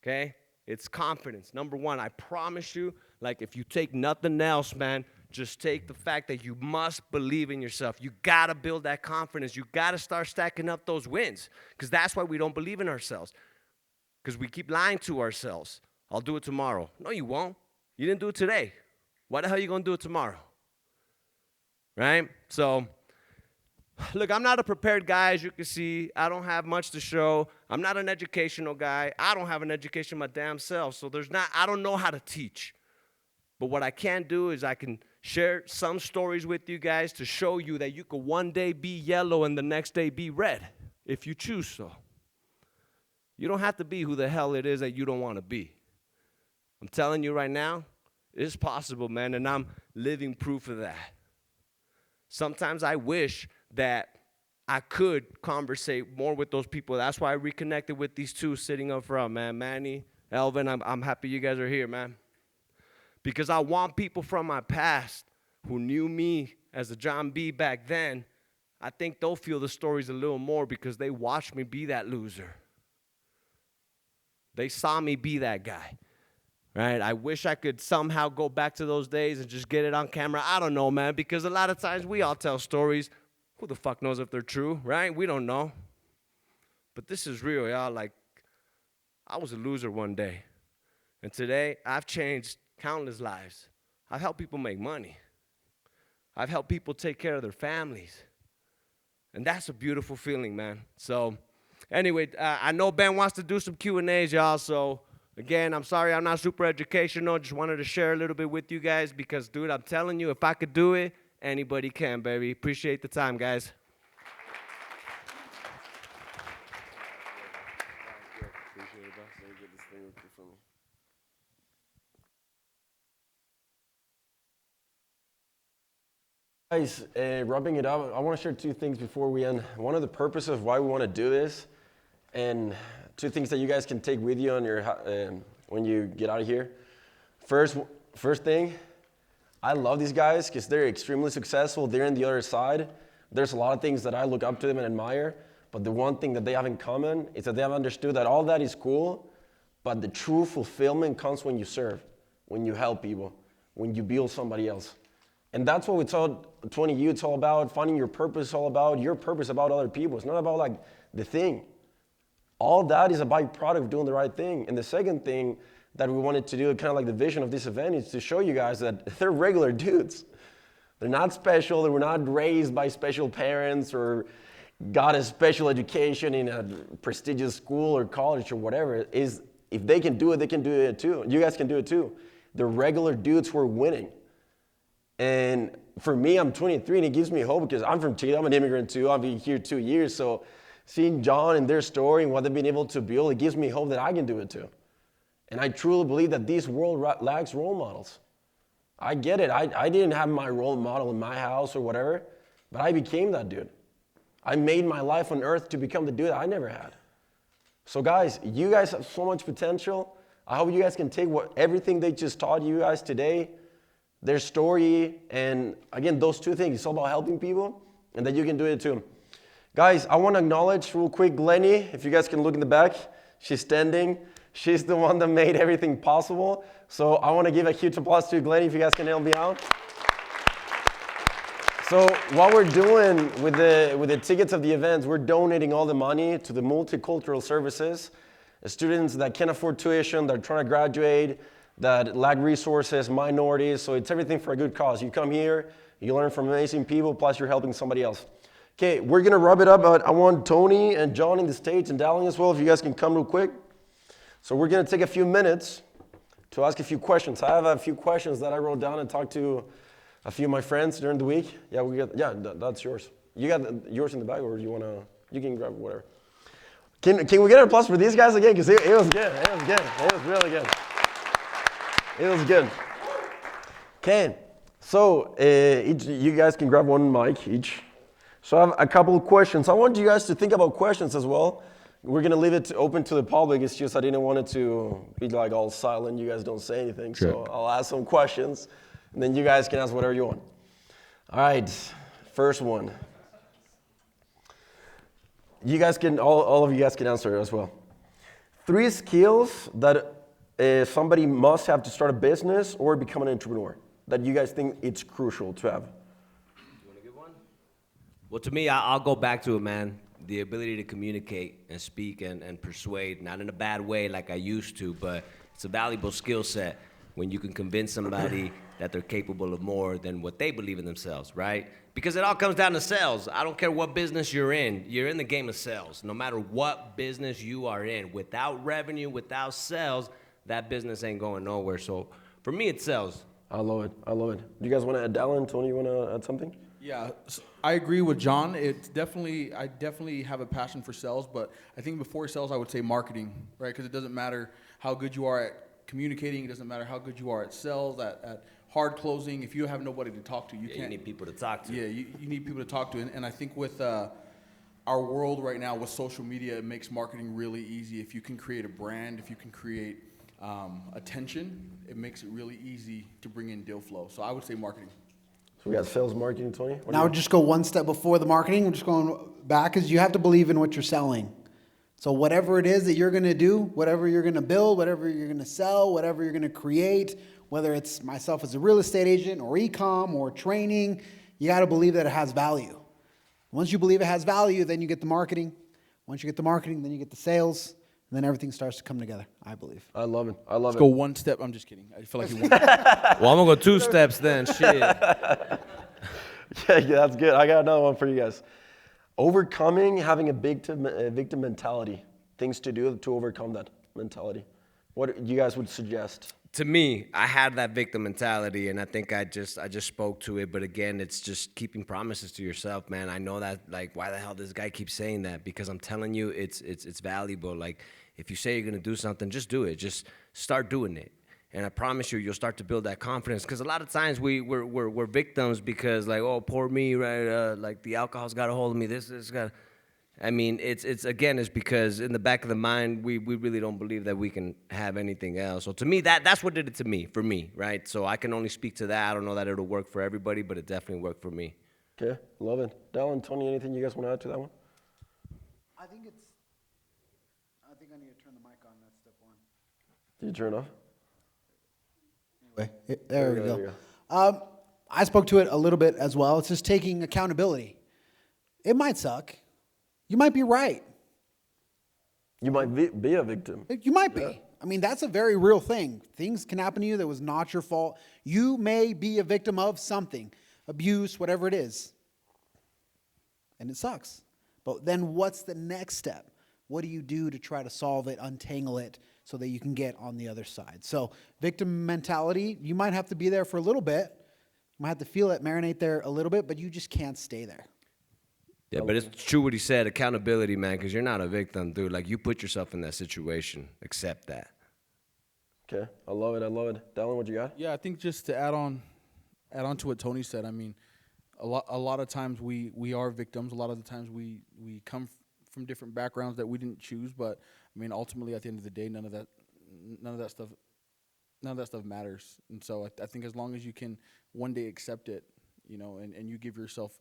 S6: okay? It's confidence. Number one, I promise you, like, if you take nothing else, man, just take the fact that you must believe in yourself. You got to build that confidence. You got to start stacking up those wins, because that's why we don't believe in ourselves. Because we keep lying to ourselves. I'll do it tomorrow. No, you won't. You didn't do it today. Why the hell are you going to do it tomorrow? Right? So, look, I'm not a prepared guy, as you can see. I don't have much to show. I'm not an educational guy. I don't have an education my damn self. So I don't know how to teach. But what I can do is I can share some stories with you guys to show you that you could one day be yellow and the next day be red, if you choose so. You don't have to be who the hell it is that you don't want to be. I'm telling you right now, it's possible, man, and I'm living proof of that. Sometimes I wish that I could conversate more with those people. That's why I reconnected with these two sitting up front, man. Manny, Elvin, I'm happy you guys are here, man. because I want people from my past who knew me as a John B back then, I think they'll feel the stories a little more because they watched me be that loser. They saw me be that guy, right? I wish I could somehow go back to those days and just get it on camera. I don't know, man, because a lot of times we all tell stories. Who the fuck knows if they're true, right? We don't know. But this is real, y'all. Like, I was a loser one day. And today, I've changed countless lives. I've helped people make money. I've helped people take care of their families. And that's a beautiful feeling, man. So, anyway, I know Ben wants to do some Q&As, y'all. So, again, I'm sorry I'm not super educational. Just wanted to share a little bit with you guys because, dude, I'm telling you, if I could do it, anybody can, baby. Appreciate the time, guys.
S1: Guys, wrapping it up, I want to share two things before we end. One of the purposes of why we want to do this, and two things that you guys can take with you on your when you get out of here. First thing, I love these guys because they're extremely successful. They're on the other side. There's a lot of things that I look up to them and admire, but the one thing that they have in common is that they have understood that all that is cool, but the true fulfillment comes when you serve, when you help people, when you build somebody else. And that's what we told 20U, it's all about finding your purpose, all about your purpose about other people. It's not about like the thing. All that is a byproduct of doing the right thing. And the second thing that we wanted to do, kind of like the vision of this event, is to show you guys that they're regular dudes. They're not special, they were not raised by special parents or got a special education in a prestigious school or college or whatever. If they can do it, they can do it too. You guys can do it too. They're regular dudes who are winning. And for me, I'm 23, and it gives me hope because I'm from Chile. I'm an immigrant too. I've been here 2 years. So seeing John and their story and what they've been able to build, it gives me hope that I can do it too. And I truly believe that this world lacks role models. I get it. I didn't have my role model in my house or whatever, but I became that dude. I made my life on earth to become the dude I never had. So guys, you guys have so much potential. I hope you guys can take everything they just taught you guys today, their story, and again, those two things. It's all about helping people, and that you can do it too. Guys, I want to acknowledge real quick Glennie. If you guys can look in the back, she's standing. She's the one that made everything possible. So I want to give a huge applause to Glennie if you guys can help me out. So what we're doing with the tickets of the events, we're donating all the money to the multicultural services. The students that can't afford tuition, that are trying to graduate, that lack resources, minorities, so it's everything for a good cause. You come here, you learn from amazing people, plus you're helping somebody else. Okay, we're gonna wrap it up, but I want Tony and John in the stage and Dallin as well, if you guys can come real quick. So we're gonna take a few minutes to ask a few questions. I have a few questions that I wrote down and talked to a few of my friends during the week. That's yours. You got yours in the bag, or you can grab whatever. Can we get an applause for these guys again? Because it was good, it was good, it was really good. It was good. Okay, so you guys can grab one mic each. So I have a couple of questions. I want you guys to think about questions as well. We're gonna leave it open to the public. It's just I didn't want it to be like all silent. You guys don't say anything. Sure. So I'll ask some questions, and then you guys can ask whatever you want. All right, first one. You guys can, all of you guys can answer it as well. 3 skills that somebody must have to start a business or become an entrepreneur that you guys think it's crucial to have.
S6: You want to give one? Well, to me, I'll go back to it, man. The ability to communicate and speak and persuade, not in a bad way like I used to, but it's a valuable skill set when you can convince somebody that they're capable of more than what they believe in themselves, right? Because it all comes down to sales. I don't care what business you're in the game of sales. No matter what business you are in, without revenue, without sales, that business ain't going nowhere. So for me, it's sales.
S1: I love it. Do you guys want to add Dallin? Tony, you want to add something?
S4: Yeah, I agree with John. I definitely have a passion for sales, but I think before sales, I would say marketing, right? Because it doesn't matter how good you are at communicating. It doesn't matter how good you are at sales, at hard closing. If you have nobody to talk to, you can't.
S6: You need people to talk to.
S4: Yeah, you need people to talk to. And I think with our world right now with social media, it makes marketing really easy. If you can create a brand, if you can create attention, it makes it really easy to bring in deal flow. So I would say marketing.
S1: So we got sales, marketing, Tony. What do
S2: Now
S1: you got?
S2: just go one step before the marketing. We're just going back because you have to believe in what you're selling. So whatever it is that you're going to do, whatever you're going to build, whatever you're going to sell, whatever you're going to create, whether it's myself as a real estate agent or e-com or training, you got to believe that it has value. Once you believe it has value, then you get the marketing. Once you get the marketing, then you get the sales, and then everything starts to come together, I believe.
S1: I love it. I love
S4: Let's
S1: it.
S4: go one step. I'm just kidding. I feel like you won.
S6: Well, I'm gonna go 2 steps then. Shit.
S1: Yeah, that's good. I got another one for you guys. Overcoming having a victim mentality. Things to do to overcome that mentality. What you guys would suggest?
S6: To me, I had that victim mentality, and I think I just spoke to it. But again, it's just keeping promises to yourself, man. I know that, like, why the hell this guy keeps saying that? Because I'm telling you, it's valuable. Like, if you say you're gonna do something, just do it. Just start doing it. And I promise you, you'll start to build that confidence. Because a lot of times we're victims because, like, oh, poor me, right? Like, the alcohol's got a hold of me. This got. I mean, it's because in the back of the mind, we really don't believe that we can have anything else. So to me, that's what did it to me, for me, right? So I can only speak to that. I don't know that it'll work for everybody, but it definitely worked for me.
S1: Okay, love it. Dallin, Tony, anything you guys want to add to that one?
S2: I think I need to turn the mic on. That's step one.
S1: Did you turn it off?
S2: Anyway, there we
S1: There you
S2: go. I spoke to it a little bit as well. It's just taking accountability. It might suck. You might be right.
S1: You might be a victim.
S2: You might be. I mean, that's a very real thing. Things can happen to you that was not your fault. You may be a victim of something, abuse, whatever it is. And it sucks. But then what's the next step? What do you do to try to solve it, untangle it, so that you can get on the other side? So victim mentality, you might have to be there for a little bit. You might have to feel it, marinate there a little bit, but you just can't stay there.
S6: Yeah, but it's true what he said, accountability, man, because you're not a victim, dude. Like, you put yourself in that situation. Accept that.
S1: Okay, I love it. I love it. Dallin, what you got?
S4: Yeah, I think just to add on to what Tony said. I mean, a lot of times we are victims. A lot of the times we come from different backgrounds that we didn't choose. But I mean, ultimately, at the end of the day, none of that stuff matters. And so I think as long as you can one day accept it, you know, and you give yourself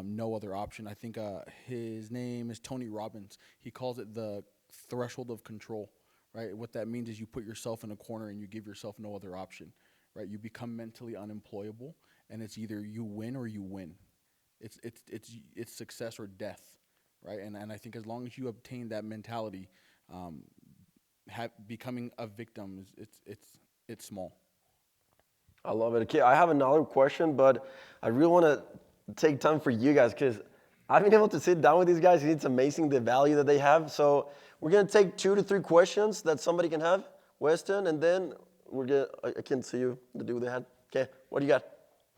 S4: no other option. I think his name is Tony Robbins. He calls it the threshold of control, right? What that means is you put yourself in a corner and you give yourself no other option, right? You become mentally unemployable, and it's either you win or you win. It's success or death, right? And I think as long as you obtain that mentality, becoming a victim it's small.
S1: I love it. Okay, I have another question, but I really want to take time for you guys because I've been able to sit down with these guys and it's amazing the value that they have. So we're going to take 2 to 3 questions that somebody can have, Weston, and then I can see you, the dude they had. Okay, what do you got?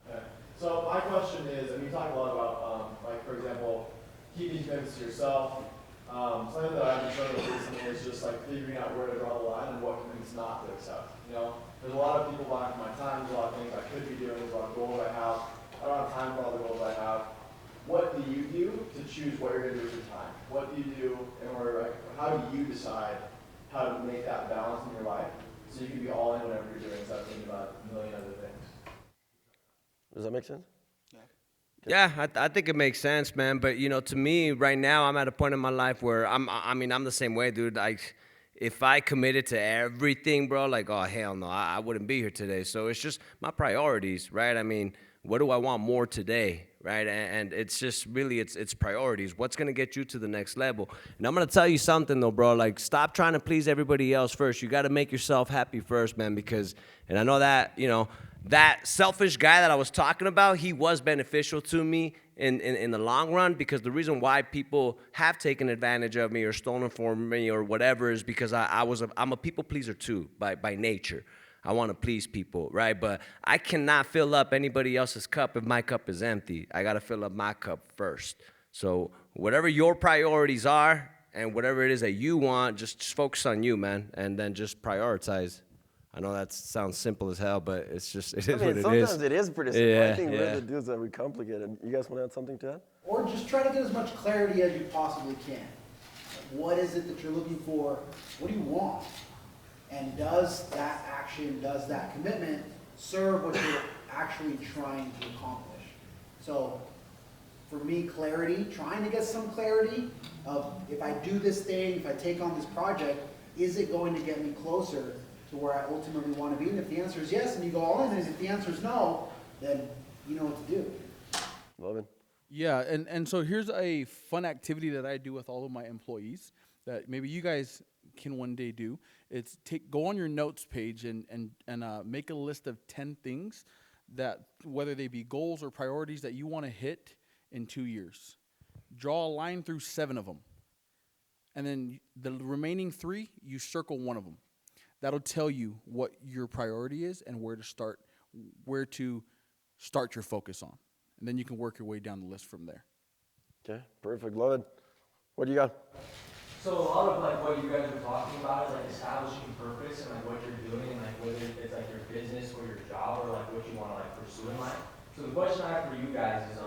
S7: Okay. So my question is, and you talk a lot about, like, for example, keeping commitments to yourself. Something that I've been struggling with recently is just like figuring out where to draw the line and what commitments not to accept. You know, there's a lot of people vying for my time, there's a lot of things I could be doing, there's a lot of goals I have. I don't have time for all the goals I have. What do you do to choose what you're going to do with your time? What do you do in order, like, how do you decide how to make that balance in your life so you can be all in whatever you're doing instead of thinking about a million other things?
S1: Does that make sense?
S6: Yeah, I think it makes sense, man. But, you know, to me, right now, I'm at a point in my life where I'm the same way, dude. If I committed to everything, bro, like, oh, hell no, I wouldn't be here today. So it's just my priorities, right? I mean, what do I want more today, right? And it's just really, it's priorities. What's going to get you to the next level? And I'm going to tell you something, though, bro. Like, stop trying to please everybody else first. You got to make yourself happy first, man, because, and I know that, you know, that selfish guy that I was talking about, he was beneficial to me in the long run, because the reason why people have taken advantage of me or stolen from me or whatever is because I'm a people pleaser too by nature. I want to please people, right? But I cannot fill up anybody else's cup if my cup is empty. I got to fill up my cup first. So whatever your priorities are and whatever it is that you want, just focus on you, man, and then just prioritize. I know that sounds simple as hell, but it's just, it is what it is.
S1: Sometimes it is pretty simple.
S6: Yeah,
S1: I think
S6: yeah.
S1: really the dudes are very complicated. You guys want to add something to that?
S2: Or just try to get as much clarity as you possibly can. What is it that you're looking for? What do you want?
S3: And does that action, does that commitment serve what you're actually trying to accomplish? So for me, clarity, trying to get some clarity of if I do this thing, if I take on this project, is it going to get me closer to where I ultimately want to be? And if the answer is yes, and you go all in, and if the answer is no, then you know what to do.
S1: Love it.
S4: Yeah, and so here's a fun activity that I do with all of my employees that maybe you guys can one day do. It's go on your notes page and make a list of 10 things that, whether they be goals or priorities that you want to hit in 2 years. Draw a line through 7 of them. And then the remaining 3, you circle one of them. That'll tell you what your priority is and where to start your focus on. And then you can work your way down the list from there.
S1: Okay, perfect. Love it. What do you got?
S5: So a lot of like what you guys are talking about is like establishing purpose and like what you're doing and like whether it's like your business or your job or like what you want to like pursue in life. So the question I have for you guys is you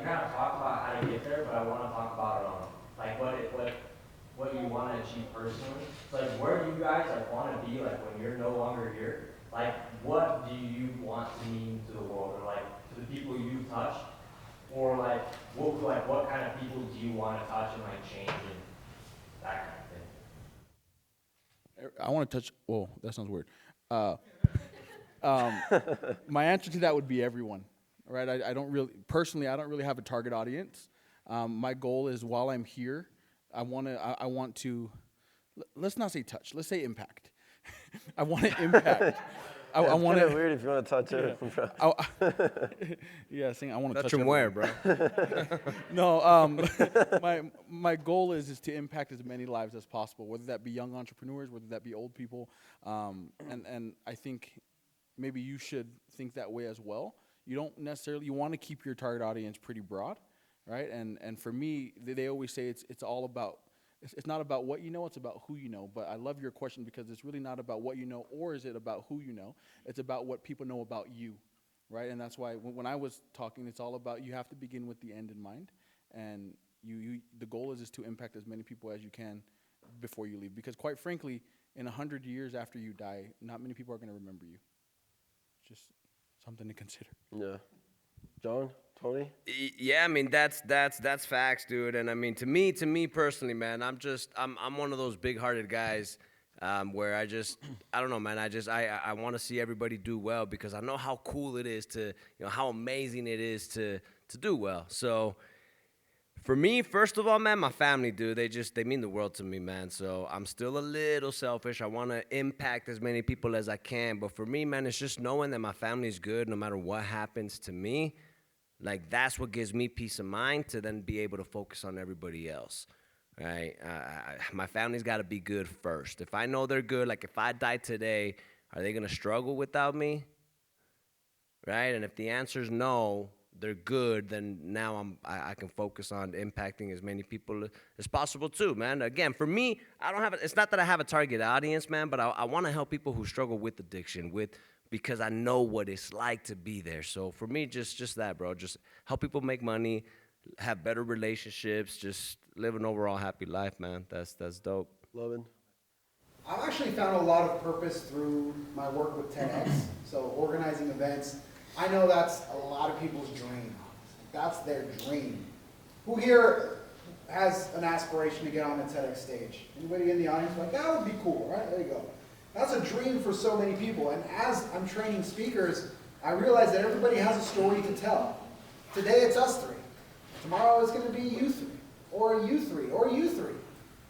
S5: kind of talk about how to get there, but I want to talk about like what you want to achieve personally. So like where do you guys like want to be like when you're no longer here? Like what do you want to mean to the world or like to the people you've touched? Or like what kind of people do you want to touch and like change and that kind of thing?
S4: I want to touch. Whoa, that sounds weird. My answer to that would be everyone. Right? I don't really have a target audience. My goal is while I'm here, I want to. Let's not say touch. Let's say impact. I want to impact. I want
S1: It's weird if you want to touch it.
S4: Yeah, saying I want to touch
S6: Touch him where, bro?
S4: No, my goal is to impact as many lives as possible, whether that be young entrepreneurs, whether that be old people, and I think maybe you should think that way as well. You don't necessarily, you want to keep your target audience pretty broad, right? And for me, they always say it's all about. It's not about what you know, it's about who you know. But I love your question because it's really not about what you know or is it about who you know. It's about what people know about you, right? And that's why when I was talking, it's all about you have to begin with the end in mind. And the goal is to impact as many people as you can before you leave. Because quite frankly, in 100 years after you die, not many people are going to remember you. Just something to consider.
S1: Yeah. John? Tony?
S6: Yeah, I mean that's facts, dude. And I mean to me personally, man, I'm one of those big-hearted guys where I don't know, man. I want to see everybody do well because I know how cool it is to, how amazing it is to do well. So for me, first of all, man, my family, dude, they mean the world to me, man. So I'm still a little selfish. I want to impact as many people as I can. But for me, man, it's just knowing that my family's good no matter what happens to me. Like, that's what gives me peace of mind to then be able to focus on everybody else, right? My family's got to be good first. If I know they're good, like if I die today, are they going to struggle without me, right? And if the answer is no, they're good, then now I can focus on impacting as many people as possible too, man. Again, for me, it's not that I have a target audience, man, but I want to help people who struggle with addiction, because I know what it's like to be there. So for me, just that, bro. Just help people make money, have better relationships, just live an overall happy life, man. That's dope.
S1: Love it.
S3: I've actually found a lot of purpose through my work with 10X, so organizing events. I know that's a lot of people's dream. That's their dream. Who here has an aspiration to get on the TEDx stage? Anybody in the audience like, that would be cool, right? There you go. That's a dream for so many people. And as I'm training speakers, I realize that everybody has a story to tell. Today it's us 3. Tomorrow it's going to be you 3, or you 3, or you 3.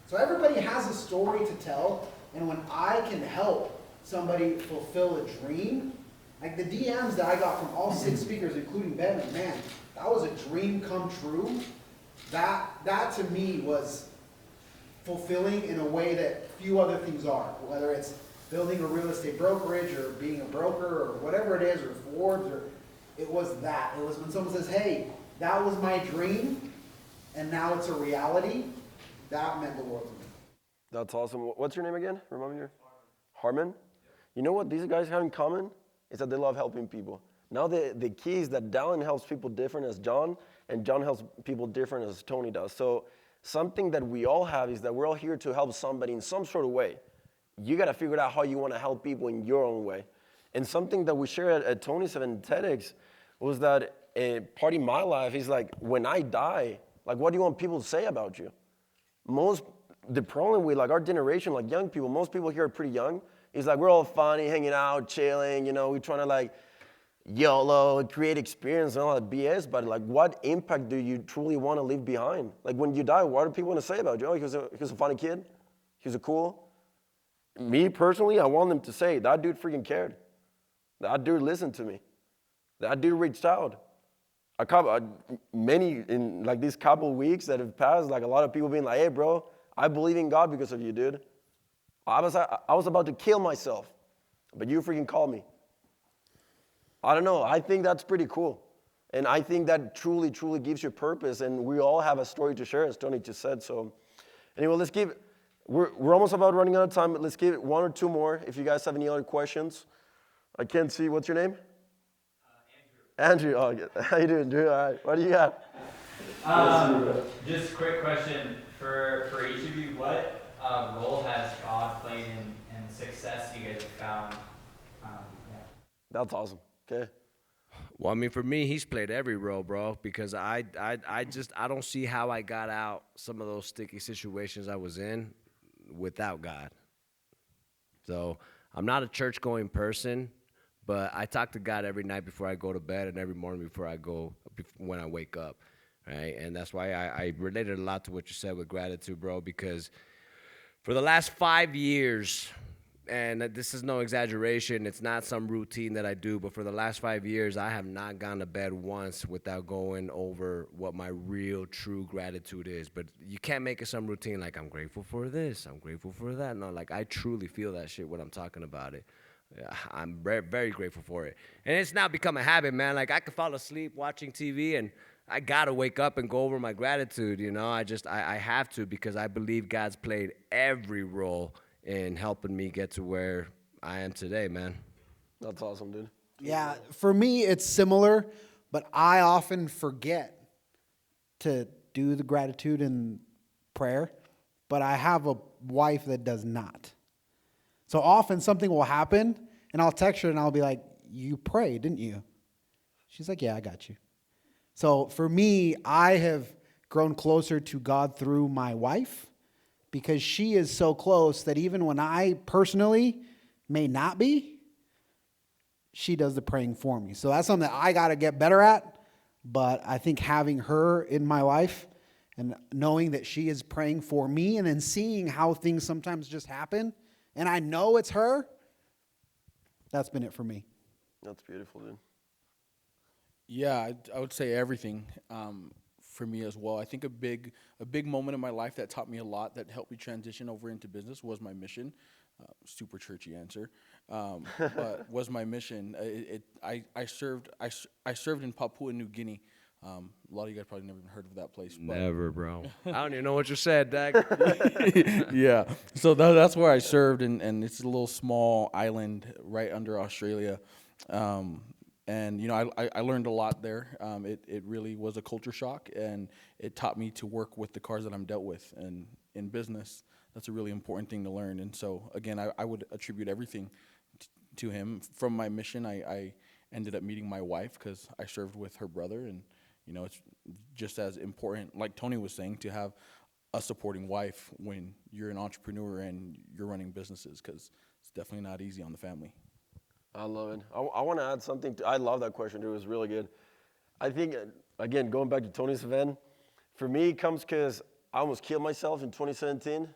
S3: So everybody has a story to tell. And when I can help somebody fulfill a dream, like the DMs that I got from all 6 speakers, including Ben, like, man, that was a dream come true. That to me was fulfilling in a way that few other things are, whether it's building a real estate brokerage or being a broker or whatever it is, or Forbes, or it was that. It was when someone says, hey, that was my dream and now it's a reality. That meant the world to me.
S1: That's awesome. What's your name again? Remind me. Harmon? You know what these guys have in common? Is that they love helping people. Now the key is that Dallin helps people different as John, and John helps people different as Tony does. So something that we all have is that we're all here to help somebody in some sort of way. you got to figure out how you want to help people in your own way. And something that we shared at Tony's event TEDx was that a part of my life is like, when I die, like, what do you want people to say about you? The problem with like our generation, like young people, most people here are pretty young, is like we're all funny, hanging out, chilling, we're trying to like YOLO, create experience and all that BS, but like what impact do you truly want to leave behind? Like when you die, what do people want to say about you? Oh, he was a funny kid, he was cool. Me personally, I want them to say, that dude freaking cared. That dude listened to me. That dude reached out. Many in like these couple weeks that have passed, like a lot of people being like, hey bro, I believe in God because of you, dude. I was about to kill myself, but you freaking called me. I don't know. I think that's pretty cool. And I think that truly, truly gives you purpose. And we all have a story to share, as Tony just said. So anyway, we're almost about running out of time, but let's give it one or two more if you guys have any other questions. I can't see. What's your name? Andrew. Oh, how you doing, Drew? All right. What do you got?
S8: Just a quick question for each of you. What role has God played in success you guys have found? Yeah.
S1: That's awesome. Okay.
S6: Well, I mean, for me, he's played every role, bro, because I don't see how I got out some of those sticky situations I was in without God. So I'm not a church-going person, but I talk to God every night before I go to bed and every morning when I wake up, right? And that's why I related a lot to what you said with gratitude, bro, because for the last 5 years, and this is no exaggeration, it's not some routine that I do, but for the last 5 years, I have not gone to bed once without going over what my real, true gratitude is. But you can't make it some routine like, I'm grateful for this, I'm grateful for that. No, like, I truly feel that shit when I'm talking about it. I'm very, very grateful for it. And it's now become a habit, man. Like, I could fall asleep watching TV, and I got to wake up and go over my gratitude, I have to, because I believe God's played every role in helping me get to where I am today, man.
S1: That's awesome, dude.
S2: Yeah, for me, it's similar, but I often forget to do the gratitude and prayer, but I have a wife that does not. So often something will happen, and I'll text her, and I'll be like, you prayed, didn't you? She's like, yeah, I got you. So for me, I have grown closer to God through my wife, because she is so close that even when I personally may not be, she does the praying for me. So that's something that I got to get better at. But I think having her in my life and knowing that she is praying for me and then seeing how things sometimes just happen, and I know it's her, that's been it for me.
S1: That's beautiful, dude.
S4: Yeah, I would say everything. For me as well. I think a big moment in my life that taught me a lot, that helped me transition over into business, was my mission. Super churchy answer, but was my mission. I served in Papua New Guinea. A lot of you guys probably never even heard of that place.
S6: Never, bro. I don't even know what you said, Dak.
S4: Yeah, so that's where I served, and it's a little small island right under Australia. And, I learned a lot there. It really was a culture shock, and it taught me to work with the cars that I'm dealt with. And in business, that's a really important thing to learn. And so, again, I would attribute everything to him. From my mission, I ended up meeting my wife because I served with her brother. And, it's just as important, like Tony was saying, to have a supporting wife when you're an entrepreneur and you're running businesses, because it's definitely not easy on the family.
S1: I love it. I want to add something. I love that question, dude. It was really good. I think, again, going back to Tony's event, for me, it comes because I almost killed myself in 2017.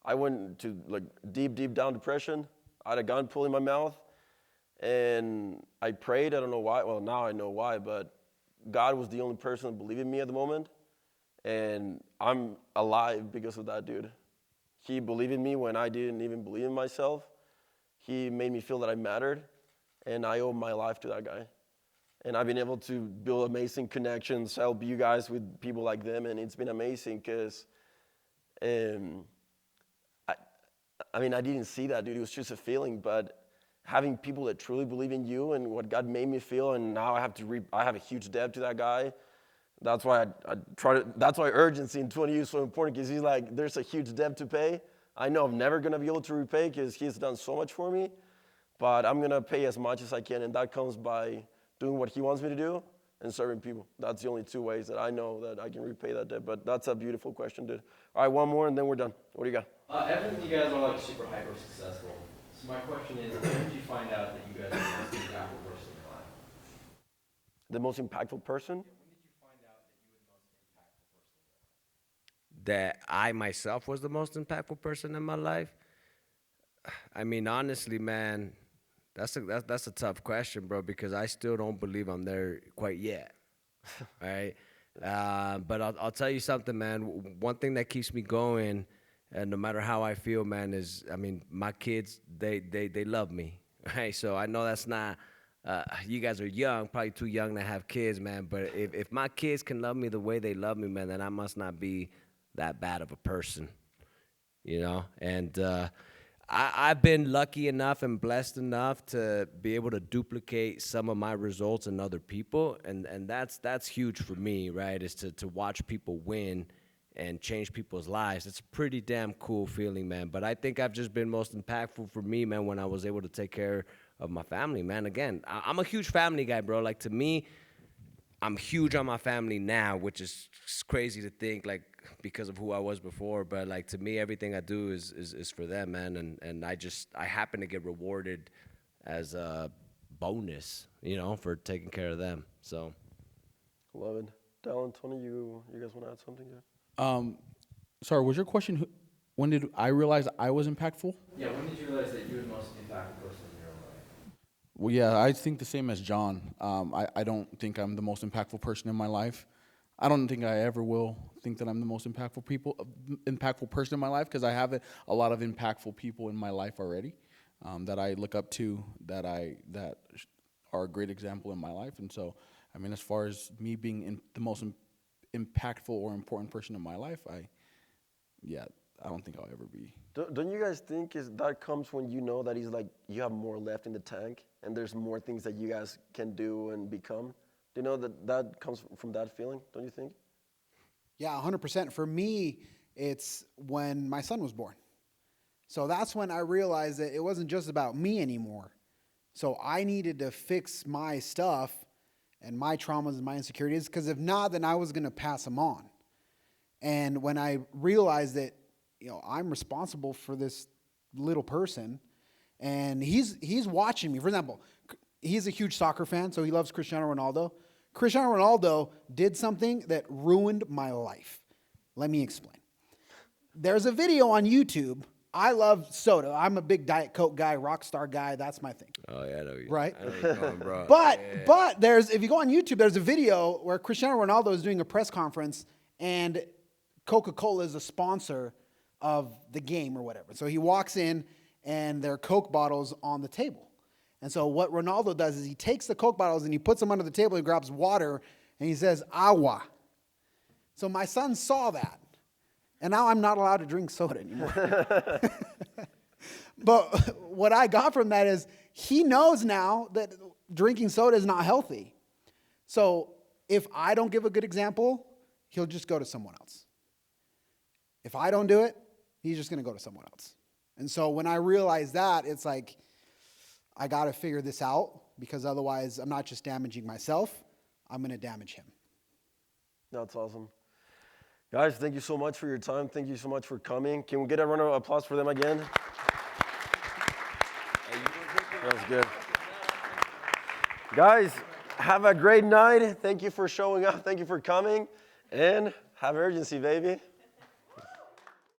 S1: I went to like deep, deep down depression. I had a gun pulled in my mouth, and I prayed. I don't know why. Well, now I know why, but God was the only person that believed in me at the moment, and I'm alive because of that, dude. He believed in me when I didn't even believe in myself. He made me feel that I mattered, and I owe my life to that guy. And I've been able to build amazing connections, help you guys with people like them, and it's been amazing because, I didn't see that, dude. It was just a feeling, but having people that truly believe in you and what God made me feel, and now I have a huge debt to that guy. That's why that's why urgency in 20U is so important, because he's like, there's a huge debt to pay. I know I'm never going to be able to repay because he's done so much for me, but I'm going to pay as much as I can, and that comes by doing what he wants me to do and serving people. That's the only two ways that I know that I can repay that debt, but that's a beautiful question, dude. All right, one more, and then we're done. What do you got?
S9: Evan, you guys are like super hyper successful. So my question is, when did you find out that you guys are the most impactful person in your life?
S1: The most impactful person?
S9: When did you find out that you were the most impactful person in your life?
S6: That I myself was the most impactful person in my life? I mean, honestly, man, that's a tough question, bro, because I still don't believe I'm there quite yet, right? But I'll tell you something, man. One thing that keeps me going, and no matter how I feel, man, is, I mean, my kids, they love me, right? So I know that's not, you guys are young, probably too young to have kids, man, but if my kids can love me the way they love me, man, then I must not be that bad of a person, you know? And I've been lucky enough and blessed enough to be able to duplicate some of my results in other people, and that's huge for me, right? Is to watch people win and change people's lives. It's a pretty damn cool feeling, man. But I think I've just been most impactful for me, man, when I was able to take care of my family, man. Again, I'm a huge family guy, bro. Like, to me, I'm huge on my family now, which is crazy to think, like, because of who I was before. But, like, to me, everything I do is for them, man. And I happen to get rewarded as a bonus, you know, for taking care of them. So.
S1: Love it. Dallin, Tony, you guys want to add something here?
S4: Sorry, was your question, when did I realize I was impactful?
S9: Yeah, when did you realize that you were the most impactful person in your own life?
S4: Well, yeah, I think the same as John. I don't think I'm the most impactful person in my life. I don't think I ever will think that I'm the most impactful person in my life, because I have a lot of impactful people in my life already that I look up to, that are a great example in my life. And so, I mean, as far as me being the most impactful or important person in my life, I don't think I'll ever be.
S1: Don't you guys think that comes when you know that you have more left in the tank and there's more things that you guys can do and become? Do you know that comes from that feeling, don't you think?
S2: Yeah, 100%. For me, it's when my son was born. So that's when I realized that it wasn't just about me anymore. So I needed to fix my stuff and my traumas and my insecurities, because if not, then I was going to pass them on. And when I realized that, you know, I'm responsible for this little person, and he's watching me. For example, he's a huge soccer fan, so he loves Cristiano Ronaldo. Cristiano Ronaldo did something that ruined my life. Let me explain. There's a video on YouTube. I love soda. I'm a big Diet Coke guy, Rockstar guy. That's my thing.
S6: Oh, yeah, I know you.
S2: Right?
S6: I know you're going, bro.
S2: But
S6: Yeah.
S2: if you go on YouTube, there's a video where Cristiano Ronaldo is doing a press conference, and Coca-Cola is a sponsor of the game or whatever. So he walks in, and there are Coke bottles on the table. And so what Ronaldo does is he takes the Coke bottles and he puts them under the table. He grabs water and he says, agua. So my son saw that. And now I'm not allowed to drink soda anymore. But what I got from that is he knows now that drinking soda is not healthy. So if I don't give a good example, he'll just go to someone else. If I don't do it, he's just going to go to someone else. And so when I realized that, it's like, I got to figure this out, because otherwise I'm not just damaging myself, I'm going to damage him.
S1: That's awesome. Guys, thank you so much for your time. Thank you so much for coming. Can we get a round of applause for them again? That was good. Guys, have a great night. Thank you for showing up. Thank you for coming. And have urgency, baby.